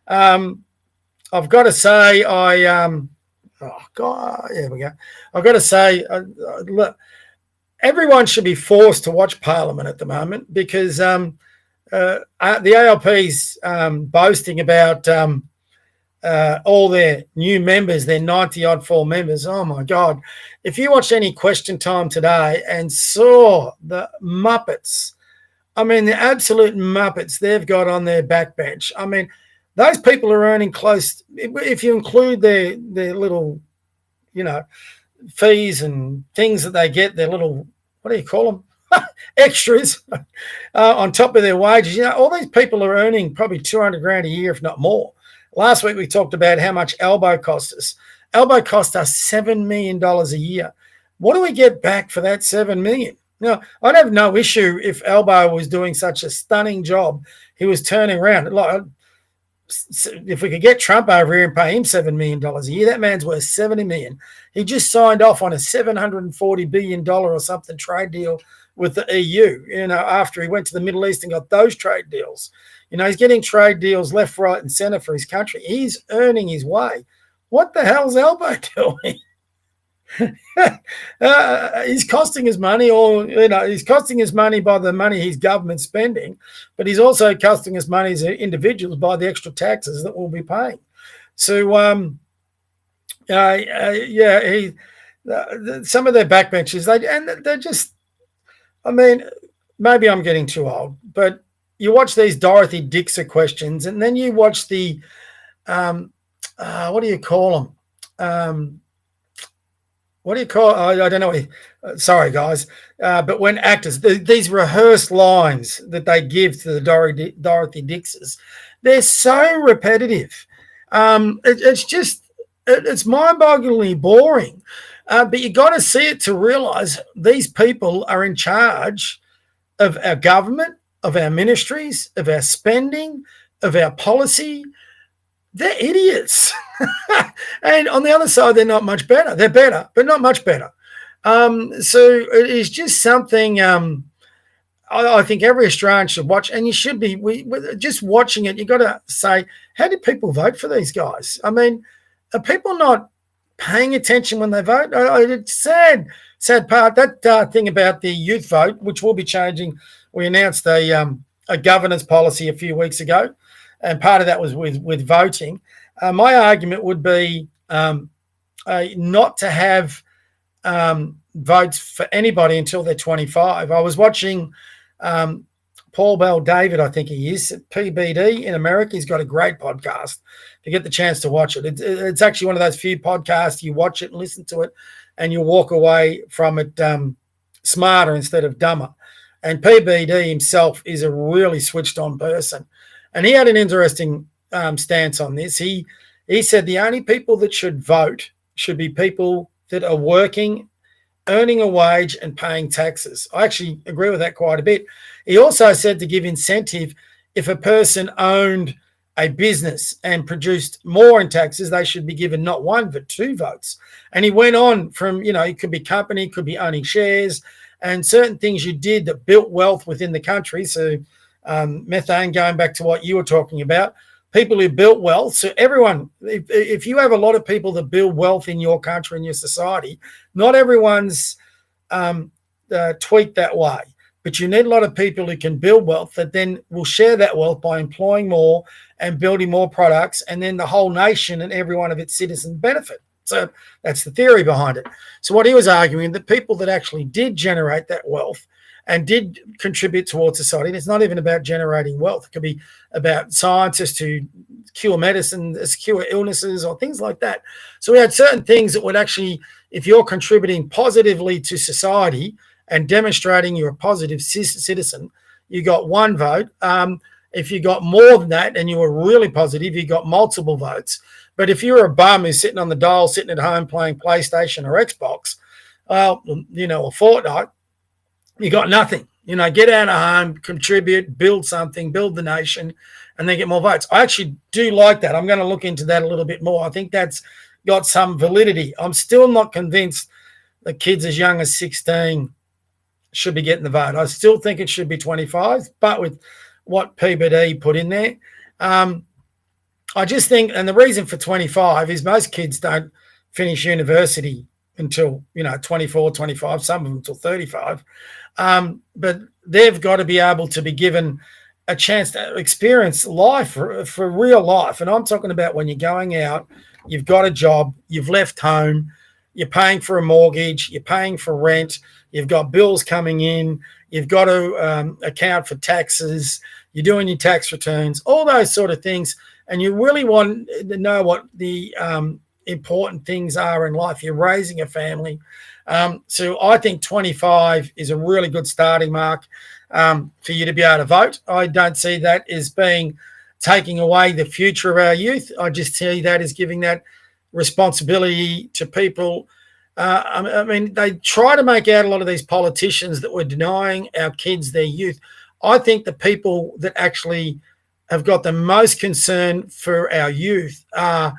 I've got to say, oh God, here we go. I've got to say, look, everyone should be forced to watch Parliament at the moment because the ALP's boasting about all their new members, their 90-odd full members. Oh, my God. If you watched any Question Time today and saw the Muppets, I mean, the absolute Muppets they've got on their backbench. I mean, those people are earning close, if you include their little, fees and things that they get, their little, what do you call them? Extras on top of their wages. All these people are earning probably $200,000 a year, if not more. Last week we talked about how much Elbow cost us. Elbow cost us $7 million a year. What do we get back for that $7 million? Now, I'd have no issue if Elbow was doing such a stunning job. He was turning around. Like, if we could get Trump over here and pay him $7 million a year, that man's worth $70 million. He just signed off on a $740 billion or something trade deal with the EU, after he went to the Middle East and got those trade deals. He's getting trade deals left, right, and center for his country. He's earning his way. What the hell's Elbow doing? He's costing us money, he's costing us money by the money his government's spending, but he's also costing us money as individuals by the extra taxes that we'll be paying. So, Yeah, some of their backbenchers, they're just, I mean, maybe I'm getting too old, but you watch these Dorothy Dixer questions, and then you watch the, what do you call them? What do you call? I don't know. Sorry, guys, but when actors, these rehearsed lines that they give to the Dorothy Dixers, they're so repetitive. It's mind-bogglingly boring. But you got to see it to realise these people are in charge of our government, of our ministries, of our spending, of our policy. They're idiots. And on the other side, they're not much better. They're better, but not much better. So it is just something I think every Australian should watch, and you should be. Just watching it, you got to say, how did people vote for these guys? I mean, are people not paying attention when they vote? It's sad part. That thing about the youth vote, which will be changing. We announced a governance policy a few weeks ago, and part of that was with voting. My argument would be not to have votes for anybody until they're 25. I was watching Paul Bell David, I think he is, at PBD in America. He's got a great podcast. If you get the chance to watch it, it's actually one of those few podcasts you watch it and listen to it, and you walk away from it smarter instead of dumber. And PBD himself is a really switched on person. And he had an interesting stance on this. He said the only people that should vote should be people that are working, earning a wage and paying taxes. I actually agree with that quite a bit. He also said to give incentive if a person owned a business and produced more in taxes, they should be given not one but two votes. And he went on from, it could be company, could be owning shares, and certain things you did that built wealth within the country. So methane, going back to what you were talking about, people who built wealth. So everyone, if you have a lot of people that build wealth in your country, in your society, not everyone's tweaked that way. But you need a lot of people who can build wealth that then will share that wealth by employing more and building more products, and then the whole nation and every one of its citizens benefit. So that's the theory behind it. So what he was arguing, that people that actually did generate that wealth and did contribute towards society, and it's not even about generating wealth. It could be about scientists to cure medicine, cure illnesses or things like that. So we had certain things that would actually, if you're contributing positively to society and demonstrating you're a positive citizen, you got one vote. If you got more than that and you were really positive, you got multiple votes. But if you're a bum who's sitting on the dial, sitting at home playing PlayStation or Xbox, a Fortnite, you got nothing. Get out of home, contribute, build something, build the nation, and then get more votes. I actually do like that. I'm going to look into that a little bit more. I think that's got some validity. I'm still not convinced that kids as young as 16 should be getting the vote. I still think it should be 25, but with what PBD put in there, I just think, and the reason for 25 is most kids don't finish university until 24, 25, some of them until 35. But they've got to be able to be given a chance to experience life for real life. And I'm talking about when you're going out, you've got a job, you've left home, you're paying for a mortgage, you're paying for rent, you've got bills coming in, you've got to account for taxes, you're doing your tax returns, all those sort of things. And you really want to know what the important things are in life. You're raising a family. So I think 25 is a really good starting mark for you to be able to vote. I don't see that as being taking away the future of our youth. I just see that as giving that responsibility to people. I mean, they try to make out a lot of these politicians that we're denying our kids their youth. I think the people that actually have got the most concern for our youth are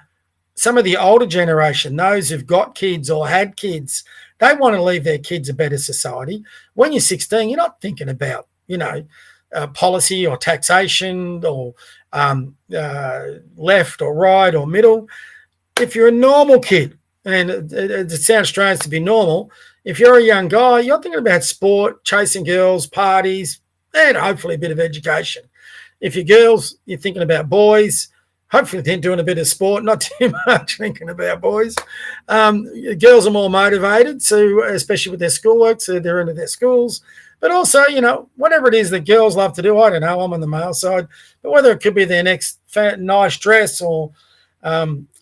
some of the older generation, those who've got kids or had kids. They want to leave their kids a better society. When you're 16, you're not thinking about, policy or taxation or left or right or middle. If you're a normal kid, and it sounds strange to be normal, if you're a young guy, you're thinking about sport, chasing girls, parties, and hopefully a bit of education. If you're girls, you're thinking about boys, hopefully they're doing a bit of sport, not too much thinking about boys. Girls are more motivated, so especially with their schoolwork, so they're into their schools. But also, whatever it is that girls love to do, I don't know, I'm on the male side, but whether it could be their next nice dress or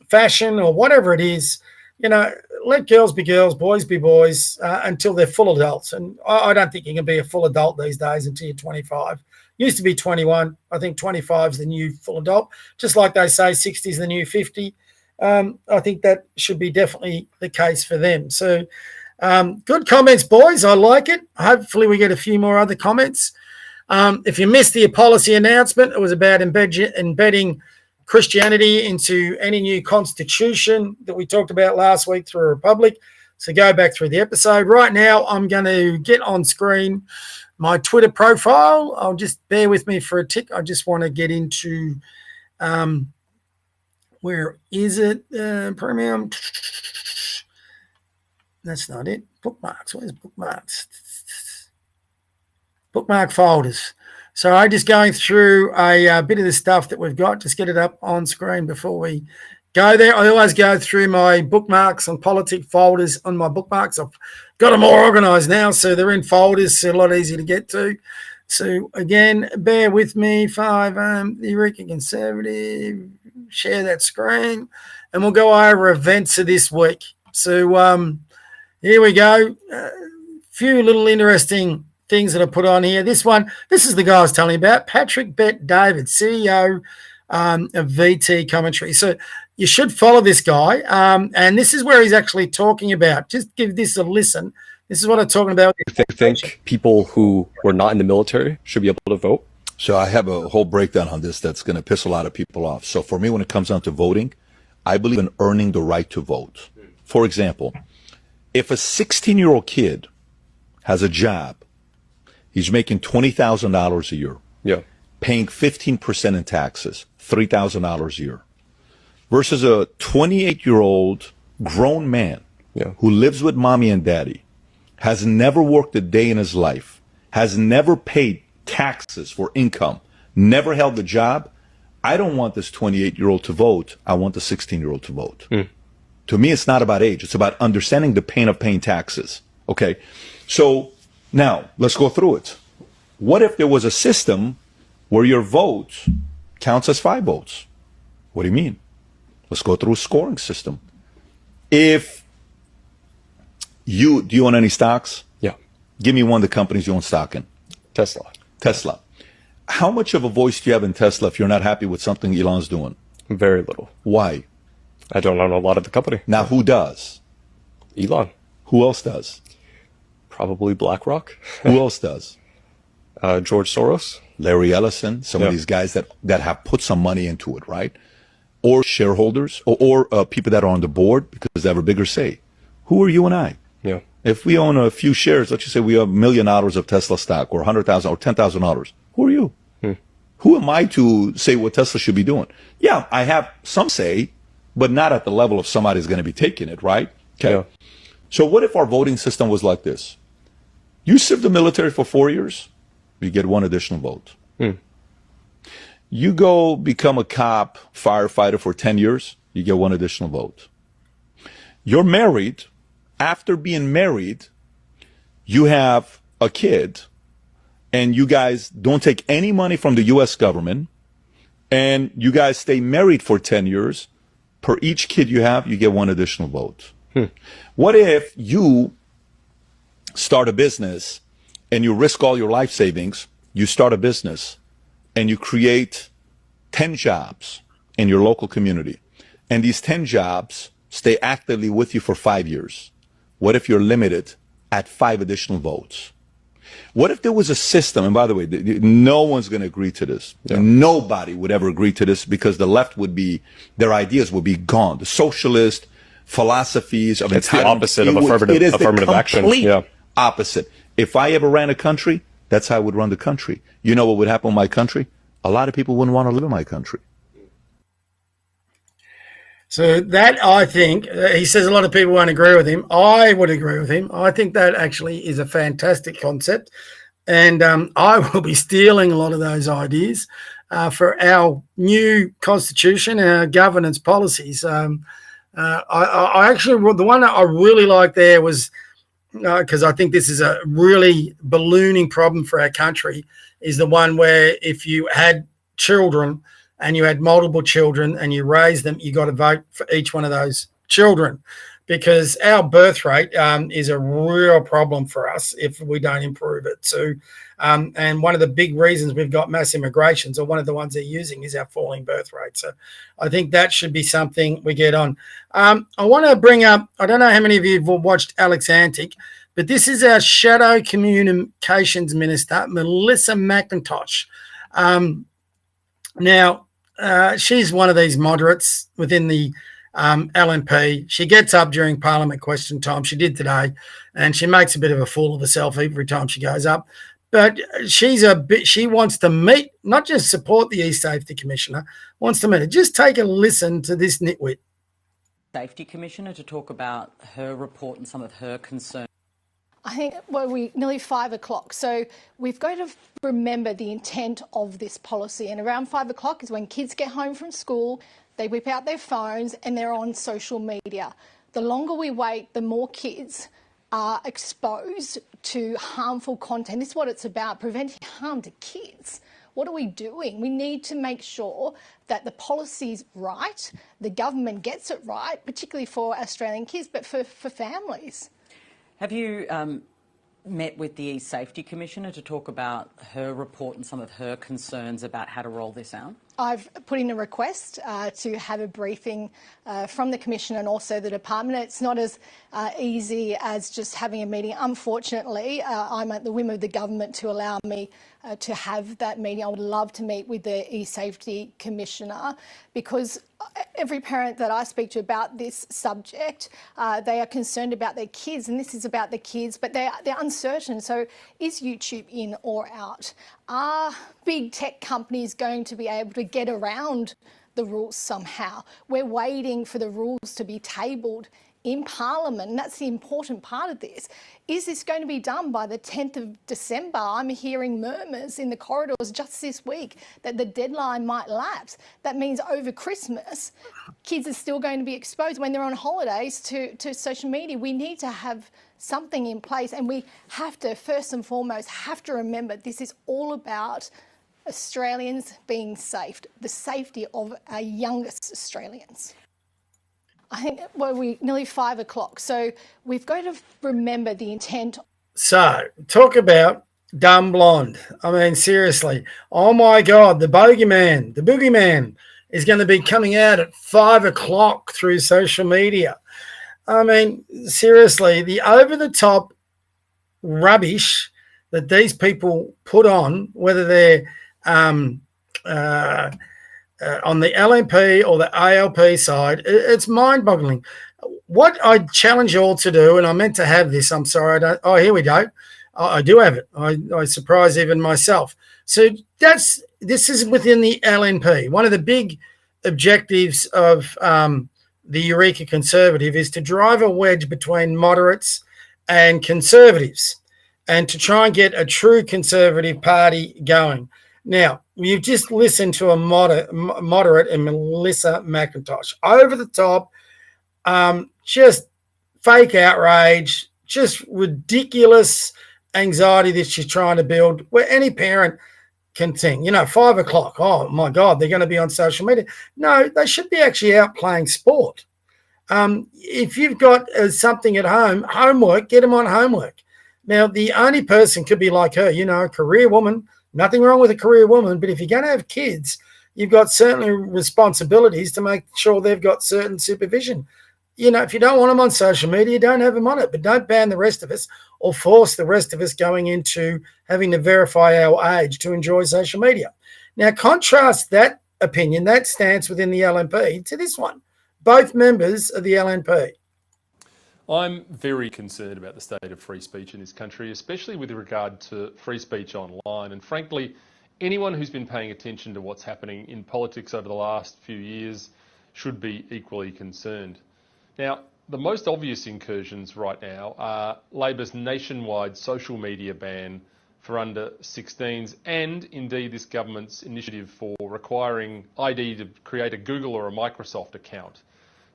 fashion or whatever it is, let girls be girls, boys be boys until they're full adults. And I don't think you can be a full adult these days until you're 25. Used to be 21. I think 25 is the new full adult. Just like they say 60 is the new 50. I think that should be definitely the case for them. So good comments, boys. I like it. Hopefully we get a few more other comments. If you missed the policy announcement, it was about embedding Christianity into any new constitution that we talked about last week through a republic. So go back through the episode. Right now, I'm going to get on screen my Twitter profile. I'll just bear with me for a tick. I just want to get into, where is it? Premium. That's not it. Bookmarks. Where's bookmarks? Bookmark folders. So I'm just going through a bit of the stuff that we've got. Just get it up on screen before we go there. I always go through my bookmarks and politic folders on my bookmarks. I've got them more organized now, so they're in folders, so a lot easier to get to. So again, bear with me. The Eureka Conservative, share that screen, and we'll go over events of this week. So here we go. Few little interesting things that I put on here. This is the guy I was telling you about, Patrick Bet-David, CEO of VT Commentary. So you should follow this guy. And this is where he's actually talking about. Just give this a listen. This is what I'm talking about.
I think people who were not in the military should be able to vote.
So I have a whole breakdown on this that's going to piss a lot of people off. So for me, when it comes down to voting, I believe in earning the right to vote. For example, if a 16-year-old kid has a job, he's making $20,000 a year, paying 15% in taxes, $3,000 a year, versus a 28-year-old grown man who lives with mommy and daddy, has never worked a day in his life, has never paid taxes for income, never held a job. I don't want this 28-year-old to vote. I want the 16-year-old to vote. To me, it's not about age. It's about understanding the pain of paying taxes. Okay, so now let's go through it. What if there was a system where your vote counts as 5 votes? What do you mean? Let's go through a scoring system. If do you own any stocks?
Yeah.
Give me one of the companies you own stock in. Tesla. How much of a voice do you have in Tesla if you're not happy with something Elon's doing?
Very little.
Why?
I don't own a lot of the company.
Now, who does?
Elon.
Who else does?
Probably BlackRock.
Who else does?
George Soros.
Larry Ellison, some of these guys that have put some money into it, right? Or shareholders or people that are on the board because they have a bigger say. Who are you and I?
Yeah.
If we own a few shares, let's just say we have $1 million of Tesla stock or $100,000 or $10,000, who are you? Who am I to say what Tesla should be doing? Yeah, I have some say, but not at the level of somebody's going to be taking it, right? Okay.
Yeah.
So what if our voting system was like this? You serve the military for 4 years, you get 1 additional vote. You go become a cop, firefighter for 10 years, you get 1 additional vote. You're married. After being married, you have a kid, and you guys don't take any money from the U.S. government, and you guys stay married for 10 years. Per each kid you have, you get 1 additional vote. What if you start a business and you risk all your life savings, you start a business and you create 10 jobs in your local community, and these 10 jobs stay actively with you for 5 years? What if you're limited at 5 additional votes? What if there was a system, and by the way, no one's going to agree to this. Nobody would ever agree to this because the left would be, their ideas would be gone. The socialist philosophies of
it's the opposite of affirmative action. Yeah.
Opposite. If I ever ran a country, that's how I would run the country. You know what would happen in my country? A lot of people wouldn't want to live in my country.
So that, I think, he says a lot of people won't agree with him. I would agree with him. I think that actually is a fantastic concept. And I will be stealing a lot of those ideas for our new constitution and our governance policies. I actually, the one that I really liked there was, because I think this is a really ballooning problem for our country, is the one where if you had children and you had multiple children and you raised them, you got to vote for each one of those children, because our birth rate is a real problem for us if we don't improve it. So, and one of the big reasons we've got mass immigrations, or one of the ones they're using, is our falling birth rate. So I think that should be something we get on. I want to bring up, I don't know how many of you have watched Alex Antic, but this is our Shadow Communications Minister, Melissa McIntosh. Now, she's one of these moderates within the LNP. She gets up during Parliament question time. She did today, and she makes a bit of a fool of herself every time she goes up. But she wants to meet, not just support the E-Safety Commissioner, wants to meet her. Just take a listen to this nitwit.
Safety Commissioner to talk about her report and some of her concerns.
I think we're nearly 5 o'clock, so we've got to remember the intent of this policy. And around 5 o'clock is when kids get home from school, they whip out their phones and they're on social media. The longer we wait, the more kids are exposed to harmful content. This is what it's about, preventing harm to kids. What are we doing? We need to make sure that the policy's right, the government gets it right, particularly for Australian kids, but for families.
Have you met with the E-Safety Commissioner to talk about her report and some of her concerns about how to roll this out?
I've put in a request to have a briefing from the Commissioner and also the Department. It's not as easy as just having a meeting. Unfortunately, I'm at the whim of the government to allow me to have that meeting. I would love to meet with the E-Safety Commissioner, because every parent that I speak to about this subject, they are concerned about their kids, and this is about the kids, but they're uncertain. So is YouTube in or out? Are big tech companies going to be able to get around the rules somehow? We're waiting for the rules to be tabled in Parliament, and that's the important part of this. Is this going to be done by the 10th of December? I'm hearing murmurs in the corridors just this week that the deadline might lapse. That means over Christmas, kids are still going to be exposed when they're on holidays to social media. We need to have something in place, and we have to, first and foremost, have to remember this is all about Australians being safe, the safety of our youngest Australians. I think we're nearly 5 o'clock, so we've got to remember the intent.
So, talk about dumb blonde. I mean, seriously. Oh my God, the boogeyman is going to be coming out at 5 o'clock through social media. I mean, seriously, the over-the-top rubbish that these people put on, whether they're on the LNP or the ALP side, it's mind-boggling. What I challenge you all to do, and I meant to have this, I'm sorry, I don't. Oh, here we go. I do have it. I surprise even myself. So this is within the LNP. One of the big objectives of the Eureka Conservative is to drive a wedge between moderates and conservatives, and to try and get a true conservative party going. Now, you've just listened to a moderate and Melissa McIntosh. Over the top, just fake outrage, just ridiculous anxiety that she's trying to build, where any parent can think, 5 o'clock, oh my God, they're going to be on social media. No, they should be actually out playing sport. If you've got something at home, homework, get them on homework. Now, the only person could be like her, a career woman. Nothing wrong with a career woman, but if you're going to have kids, you've got certainly responsibilities to make sure they've got certain supervision. If you don't want them on social media, don't have them on it, but don't ban the rest of us or force the rest of us going into having to verify our age to enjoy social media. Now, contrast that opinion, that stance within the LNP to this one. Both members of the LNP.
I'm very concerned about the state of free speech in this country, especially with regard to free speech online. And frankly, anyone who's been paying attention to what's happening in politics over the last few years should be equally concerned. Now, the most obvious incursions right now are Labor's nationwide social media ban for under 16s, and indeed this government's initiative for requiring ID to create a Google or a Microsoft account.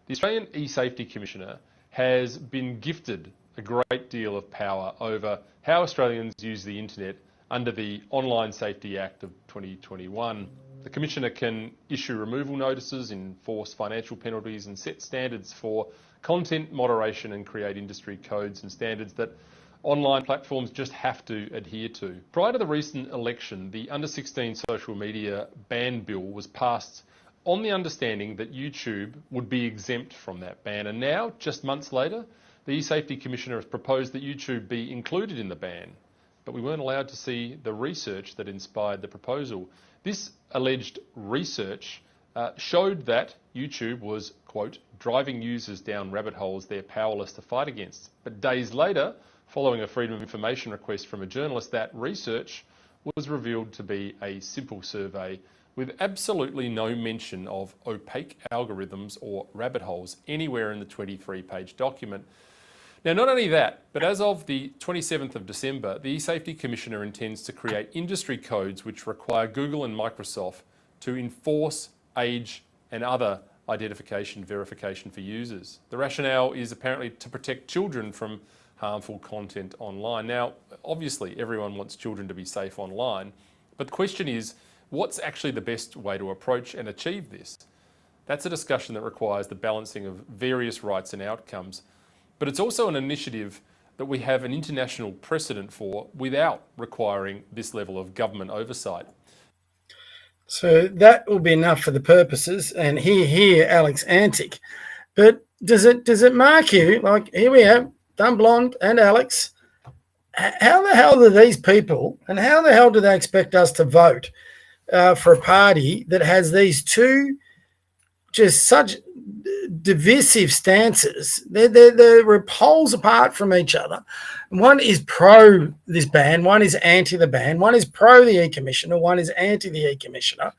The Australian E-Safety Commissioner has been gifted a great deal of power over how Australians use the internet under the Online Safety Act of 2021. The Commissioner can issue removal notices, enforce financial penalties and set standards for content moderation and create industry codes and standards that online platforms just have to adhere to. Prior to the recent election, the under 16 social media ban bill was passed on the understanding that YouTube would be exempt from that ban. And now, just months later, the E-Safety Commissioner has proposed that YouTube be included in the ban. But we weren't allowed to see the research that inspired the proposal. This alleged research showed that YouTube was, quote, driving users down rabbit holes they're powerless to fight against. But days later, following a Freedom of Information request from a journalist, that research was revealed to be a simple survey with absolutely no mention of opaque algorithms or rabbit holes anywhere in the 23-page document. Now, not only that, but as of the 27th of December, the E-Safety Commissioner intends to create industry codes which require Google and Microsoft to enforce age and other identification verification for users. The rationale is apparently to protect children from harmful content online. Now, obviously, everyone wants children to be safe online, but the question is, what's actually the best way to approach and achieve this? That's a discussion that requires the balancing of various rights and outcomes. But it's also an initiative that we have an international precedent for without requiring this level of government oversight.
So that will be enough for the purposes. And here, Alex Antic. But does it mark you, like, here we have Dumb Blonde and Alex. How the hell do these people, and how the hell do they expect us to vote for a party that has these two just such divisive stances? They're poles apart from each other. One is pro this ban, one is anti the ban, one is pro the E-Commissioner, one is anti the E-Commissioner.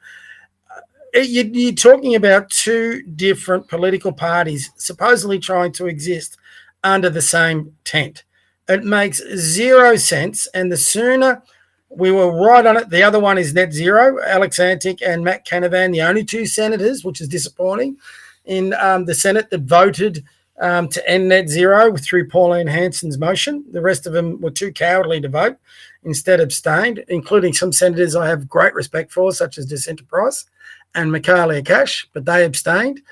You're talking about two different political parties supposedly trying to exist under the same tent. It makes zero sense, and the sooner we were right on it. The other one is net zero, Alex Antic and Matt Canavan, the only two senators, which is disappointing, in the Senate that voted to end net zero through Pauline Hanson's motion. The rest of them were too cowardly to vote, instead abstained, including some senators I have great respect for, such as Jacinta Price and Michaelia Cash, but they abstained.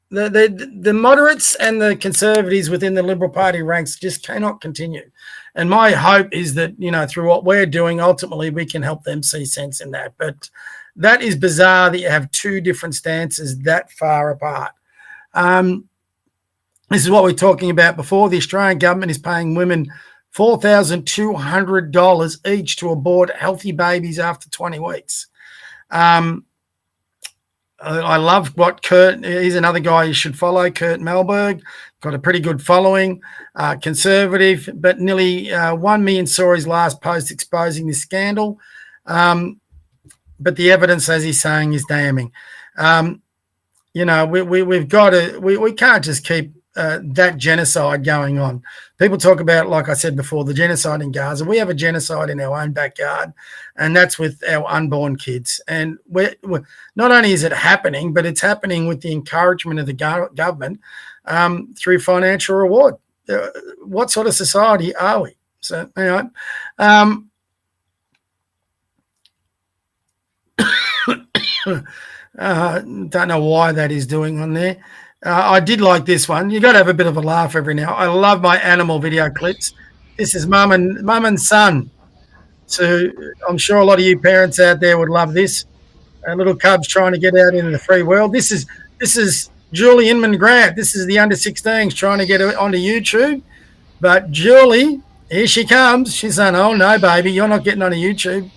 The moderates and the conservatives within the Liberal Party ranks just cannot continue. And my hope is that, through what we're doing, ultimately we can help them see sense in that. But that is bizarre that you have two different stances that far apart. This is what we were talking about before. The Australian government is paying women $4,200 each to abort healthy babies after 20 weeks. I love what Kurt, he's another guy you should follow, Kurt Melberg, got a pretty good following, conservative, but nearly 1 million saw his last post exposing this scandal. But the evidence, as he's saying, is damning. We've got to, we can't just keep that genocide going on. People talk about, like I said before, the genocide in Gaza. We have a genocide in our own backyard, and that's with our unborn kids. And we're not only is it happening, but it's happening with the encouragement of the government through financial reward. What sort of society are we? So, anyway, don't know why that is doing on there. I did like this one. You got to have a bit of a laugh every now. I love my animal video clips. This is mum and son. So I'm sure a lot of you parents out there would love this. Little cubs trying to get out into the free world. This is Julie Inman Grant. This is the under 16s trying to get onto YouTube. But Julie, here she comes. She's saying, "Oh no, baby, you're not getting onto YouTube.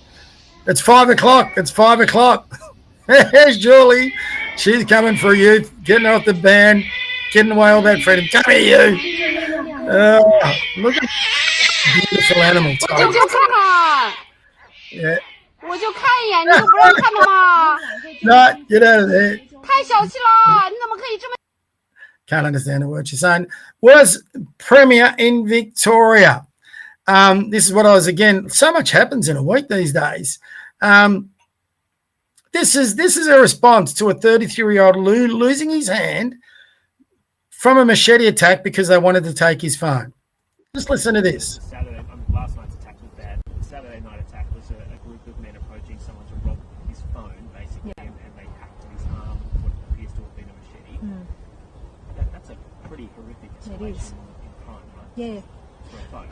It's 5 o'clock. It's 5 o'clock." Here's Julie. She's coming for you, getting off the ban, getting away all that freedom. Come here, you. Look at beautiful animal. Yeah. No, get out of there. Can't understand a word she's saying. Was Premier in Victoria. This is what I was, again, so much happens in a week these days. This is a response to a 33-year-old losing his hand from a machete attack because they wanted to take his phone. Just listen to this.
Last night's attack was bad. The Saturday night attack was a group of men approaching someone to rob his phone, basically, and they hacked his arm with what appears to have been a machete. That's a pretty horrific escalation in crime, right?
Yeah.
For a phone.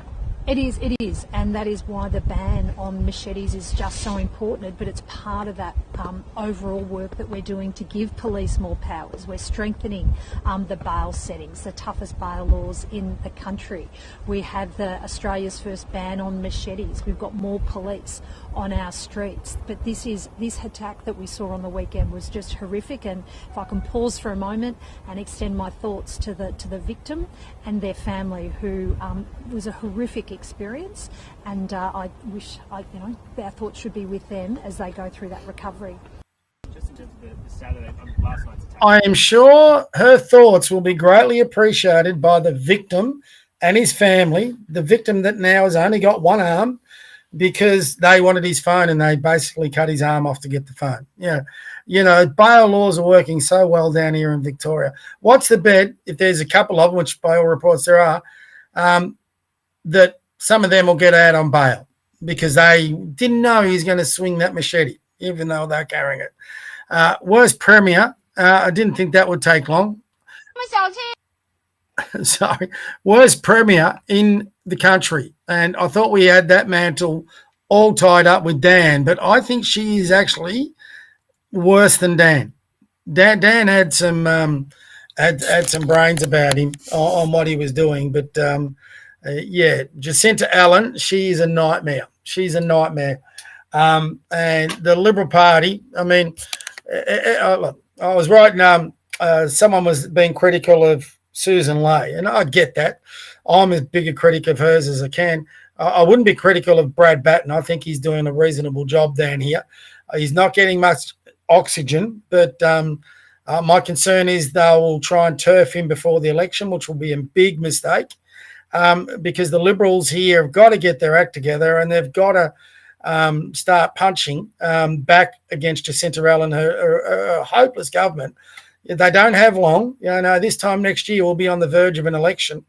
It is, and that is why the ban on machetes is just so important, but it's part of that overall work that we're doing to give police more powers. We're strengthening the bail settings, the toughest bail laws in the country. We have Australia's first ban on machetes. We've got more police on our streets. But this attack that we saw on the weekend was just horrific, and if I can pause for a moment and extend my thoughts to the victim and their family, who was a horrific experience, and I wish our thoughts should be with them as they go through that recovery.
Just in terms of the Saturday, last night's attack.
I am sure her thoughts will be greatly appreciated by the victim and his family, the victim that now has only got one arm because they wanted his phone and they basically cut his arm off to get the phone. Yeah. Bail laws are working so well down here in Victoria. What's the bet, if there's a couple of them, which by all reports there are, that some of them will get out on bail because they didn't know he was going to swing that machete, even though they're carrying it. Worst Premier, I didn't think that would take long. Sorry, worst Premier in the country. And I thought we had that mantle all tied up with Dan, but I think she is actually worse than Dan. Dan had some had some brains about him on what he was doing, but Jacinta Allen, she is a nightmare. She's a nightmare. And the Liberal Party, I mean, look, I was writing, someone was being critical of Susan Ley, and I get that. I'm as big a critic of hers as I can. I wouldn't be critical of Brad Batten. I think he's doing a reasonable job down here. He's not getting much oxygen, but my concern is they will try and turf him before the election, which will be a big mistake, because the Liberals here have got to get their act together and they've got to start punching back against Jacinta Allen, her hopeless government. They don't have long. This time next year we'll be on the verge of an election.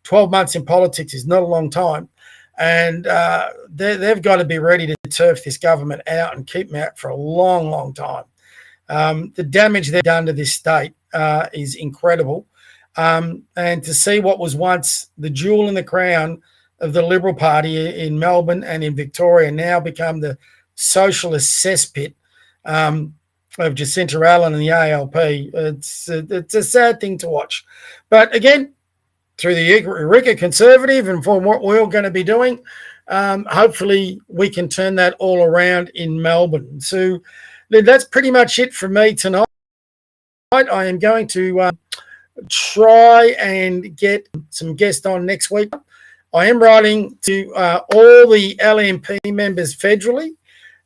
12 months in politics is not a long time. And they've got to be ready to turf this government out and keep them out for a long, long time. The damage they've done to this state is incredible. And to see what was once the jewel in the crown of the Liberal Party in Melbourne and in Victoria now become the socialist cesspit of Jacinta Allen and the ALP, it's a sad thing to watch. But again, through the Eureka Conservative and for what we're going to be doing, hopefully we can turn that all around in Melbourne. So that's pretty much it for me tonight. I am going to try and get some guests on next week. I am writing to all the LNP members federally.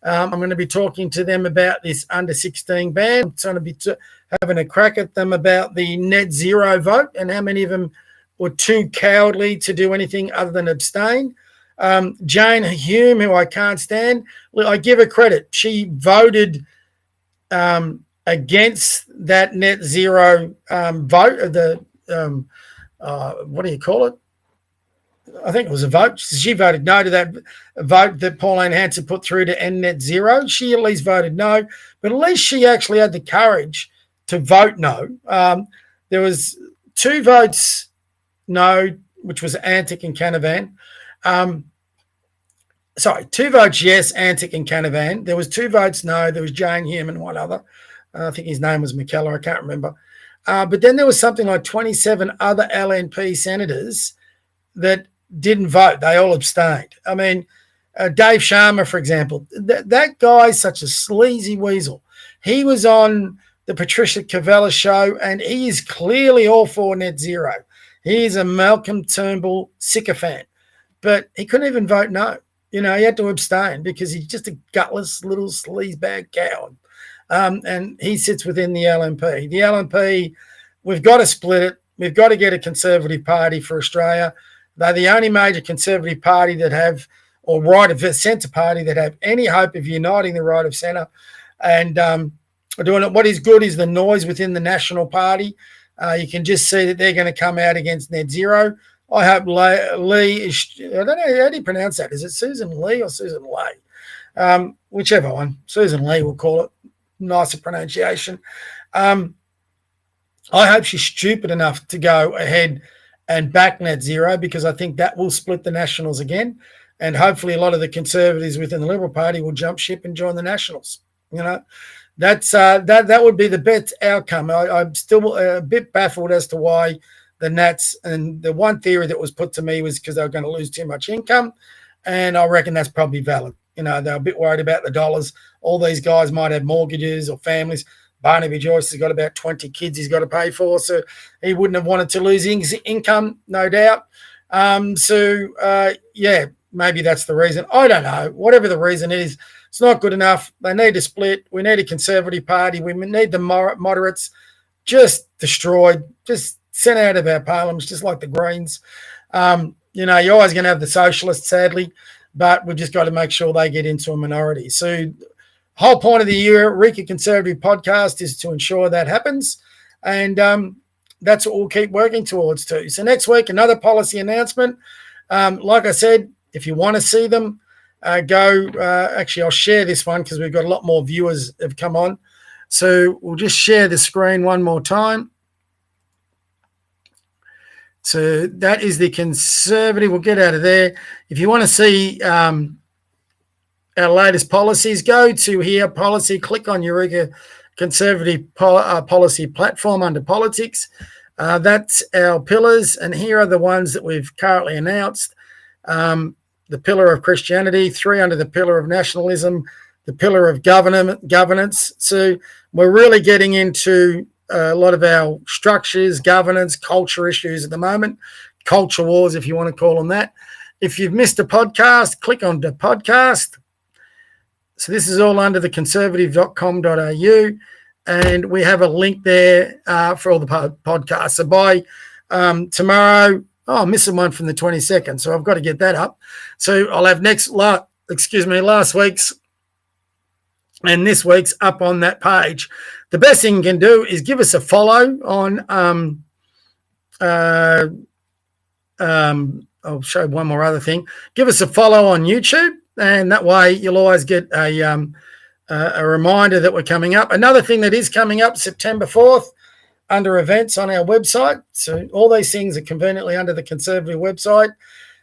I'm going to be talking to them about this under-16 ban. I'm going to be having a crack at them about the net zero vote and how many of them were too cowardly to do anything other than abstain. Jane Hume, who I can't stand, I give her credit. She voted against that net zero vote. What do you call it? I think it was a vote. She voted no to that vote that Pauline Hanson put through to end net zero. She at least voted no, but at least she actually had the courage to vote no. There was 2 votes no, which was Antic and Canavan. 2 votes yes, Antic and Canavan. There was 2 votes no. There was Jane Hume and one other. I think his name was McKellar. I can't remember. But then there was something like 27 other LNP senators that didn't vote. They all abstained. I mean, Dave Sharma, for example, that guy's such a sleazy weasel. He was on the Patricia Cavella show, and he is clearly all for net zero. He is a Malcolm Turnbull sycophant, but he couldn't even vote no. He had to abstain because he's just a gutless little sleazebag coward. And he sits within the LNP. The LNP, we've got to split it. We've got to get a Conservative Party for Australia. They're the only major Conservative party that have, or right of centre party that have any hope of uniting the right of centre. And doing it. What is good is the noise within the National Party. You can just see that they're going to come out against net zero. I hope Lee is, I don't know, how do you pronounce that? Is it Susan Lee or Susan Lay? Whichever one. Susan Lee, we'll call it. Nicer pronunciation. I hope she's stupid enough to go ahead and back net zero, because I think that will split the Nationals again. And hopefully a lot of the Conservatives within the Liberal Party will jump ship and join the Nationals. You know, that's that would be the best outcome. I'm still a bit baffled as to why the Nats, and the one theory that was put to me was because they were going to lose too much income. And I reckon that's probably valid. You know, they're a bit worried about the dollars. All these guys might have mortgages or families. Barnaby Joyce has got about 20 kids he's got to pay for, so he wouldn't have wanted to lose income, no doubt. Yeah, maybe that's the reason. I don't know. Whatever the reason is, it's not good enough. They need to split. We need a Conservative Party. We need the moderates just destroyed, just sent out of our parliaments, just like the Greens. You know, you're always going to have the Socialists, sadly, but we've just got to make sure they get into a minority. So whole point of the Eureka Conservative podcast is to ensure that happens. And that's what we'll keep working towards too. So next week, another policy announcement. Like I said, if you want to see them, actually, I'll share this one because we've got a lot more viewers have come on. So we'll just share the screen one more time. So that is the Conservative. We'll get out of there. If you want to see our latest policies, go to here, policy, click on Eureka Conservative policy platform under politics. That's our pillars, and here are the ones that we've currently announced. The pillar of Christianity, 3 under the pillar of nationalism, the pillar of governance. So we're really getting into a lot of our structures, governance, culture issues at the moment, culture wars, if you want to call them that. If you've missed a podcast, click on the podcast. So this is all under the conservative.com.au, and we have a link there for all the podcasts. So by tomorrow, I'm missing one from the 22nd, so I've got to get that up. So I'll have last week's and this week's up on that page. The best thing you can do is give us a follow on I'll show one more other thing. Give us a follow on YouTube, and that way you'll always get a reminder that we're coming up. Another thing that is coming up September 4th under events on our website. So all these things are conveniently under the Conservative website.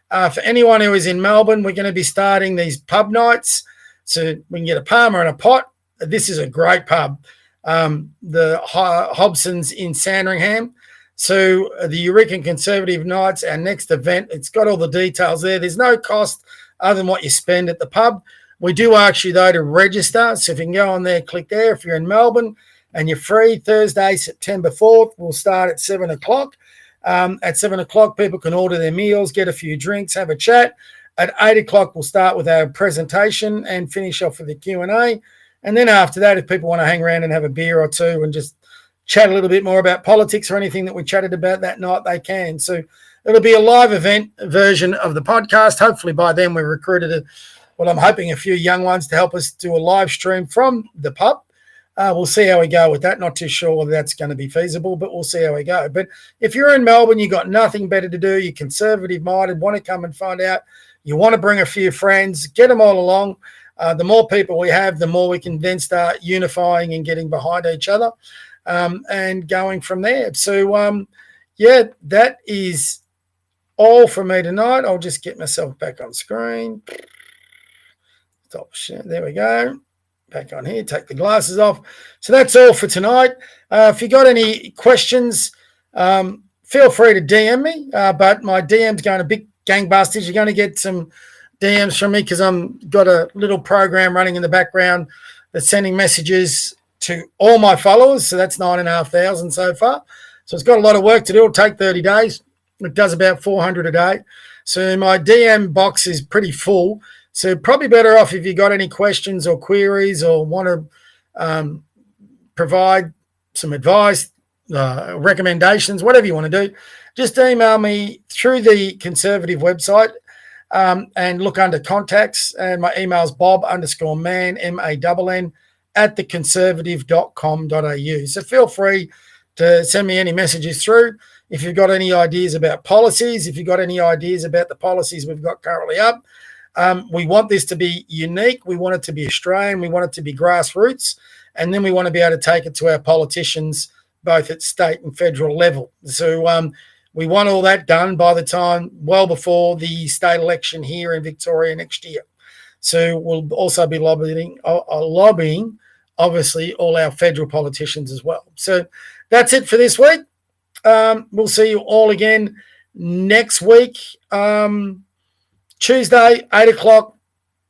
For anyone who is in Melbourne, we're going to be starting these pub nights. So we can get a Palmer and a pot. This is a great pub. The Hobson's in Sandringham. So the Eureka Conservative Nights, our next event, it's got all the details there. There's no cost other than what you spend at the pub. We do ask you, though, to register. So if you can go on there, click there. If you're in Melbourne and you're free, Thursday, September 4th, we'll start at 7 o'clock. At 7 o'clock, people can order their meals, get a few drinks, have a chat. At 8 o'clock, we'll start with our presentation and finish off with the Q&A. And then after that, if people want to hang around and have a beer or two and just chat a little bit more about politics or anything that we chatted about that night, they can. So it'll be a live event version of the podcast. Hopefully by then we've recruited I'm hoping a few young ones to help us do a live stream from the pub. We'll see how we go with that. Not too sure whether that's going to be feasible, but we'll see how we go. But if you're in Melbourne, you've got nothing better to do, you're conservative-minded, want to come and find out, you want to bring a few friends, get them all along. The more people we have, the more we can then start unifying and getting behind each other and going from there. So, that is all for me tonight. I'll just get myself back on screen. Stop share. There we go. Back on here. Take the glasses off. So that's all for tonight. If you got any questions, feel free to DM me. But my DM's going a bit gangbusters. You're going to get some DMs from me because I've got a little program running in the background that's sending messages to all my followers. So that's 9,500 so far. So it's got a lot of work to do. It'll take 30 days. It does about 400 a day. So my DM box is pretty full. So probably better off if you got any questions or queries or want to provide some advice, recommendations, whatever you want to do, just email me through the Conservative website and look under contacts. And my email is bob_man, MANN, @theconservative.com.au. So feel free to send me any messages through. If you've got any ideas about policies, if you've got any ideas about the policies we've got currently up, we want this to be unique. We want it to be Australian. We want it to be grassroots. And then we want to be able to take it to our politicians, both at state and federal level. So we want all that done by the time, well before the state election here in Victoria next year. So we'll also be lobbying, obviously, all our federal politicians as well. So that's it for this week. We'll see you all again next week. Tuesday, 8 o'clock,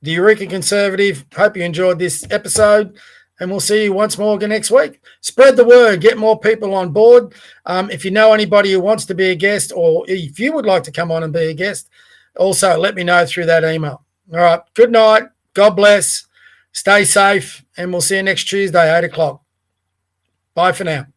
the Eureka Conservative. Hope you enjoyed this episode, and we'll see you once more again next week. Spread the word, get more people on board. If you know anybody who wants to be a guest, or if you would like to come on and be a guest, also let me know through that email. All right, good night. God bless. Stay safe, and we'll see you next Tuesday, 8 o'clock. Bye for now.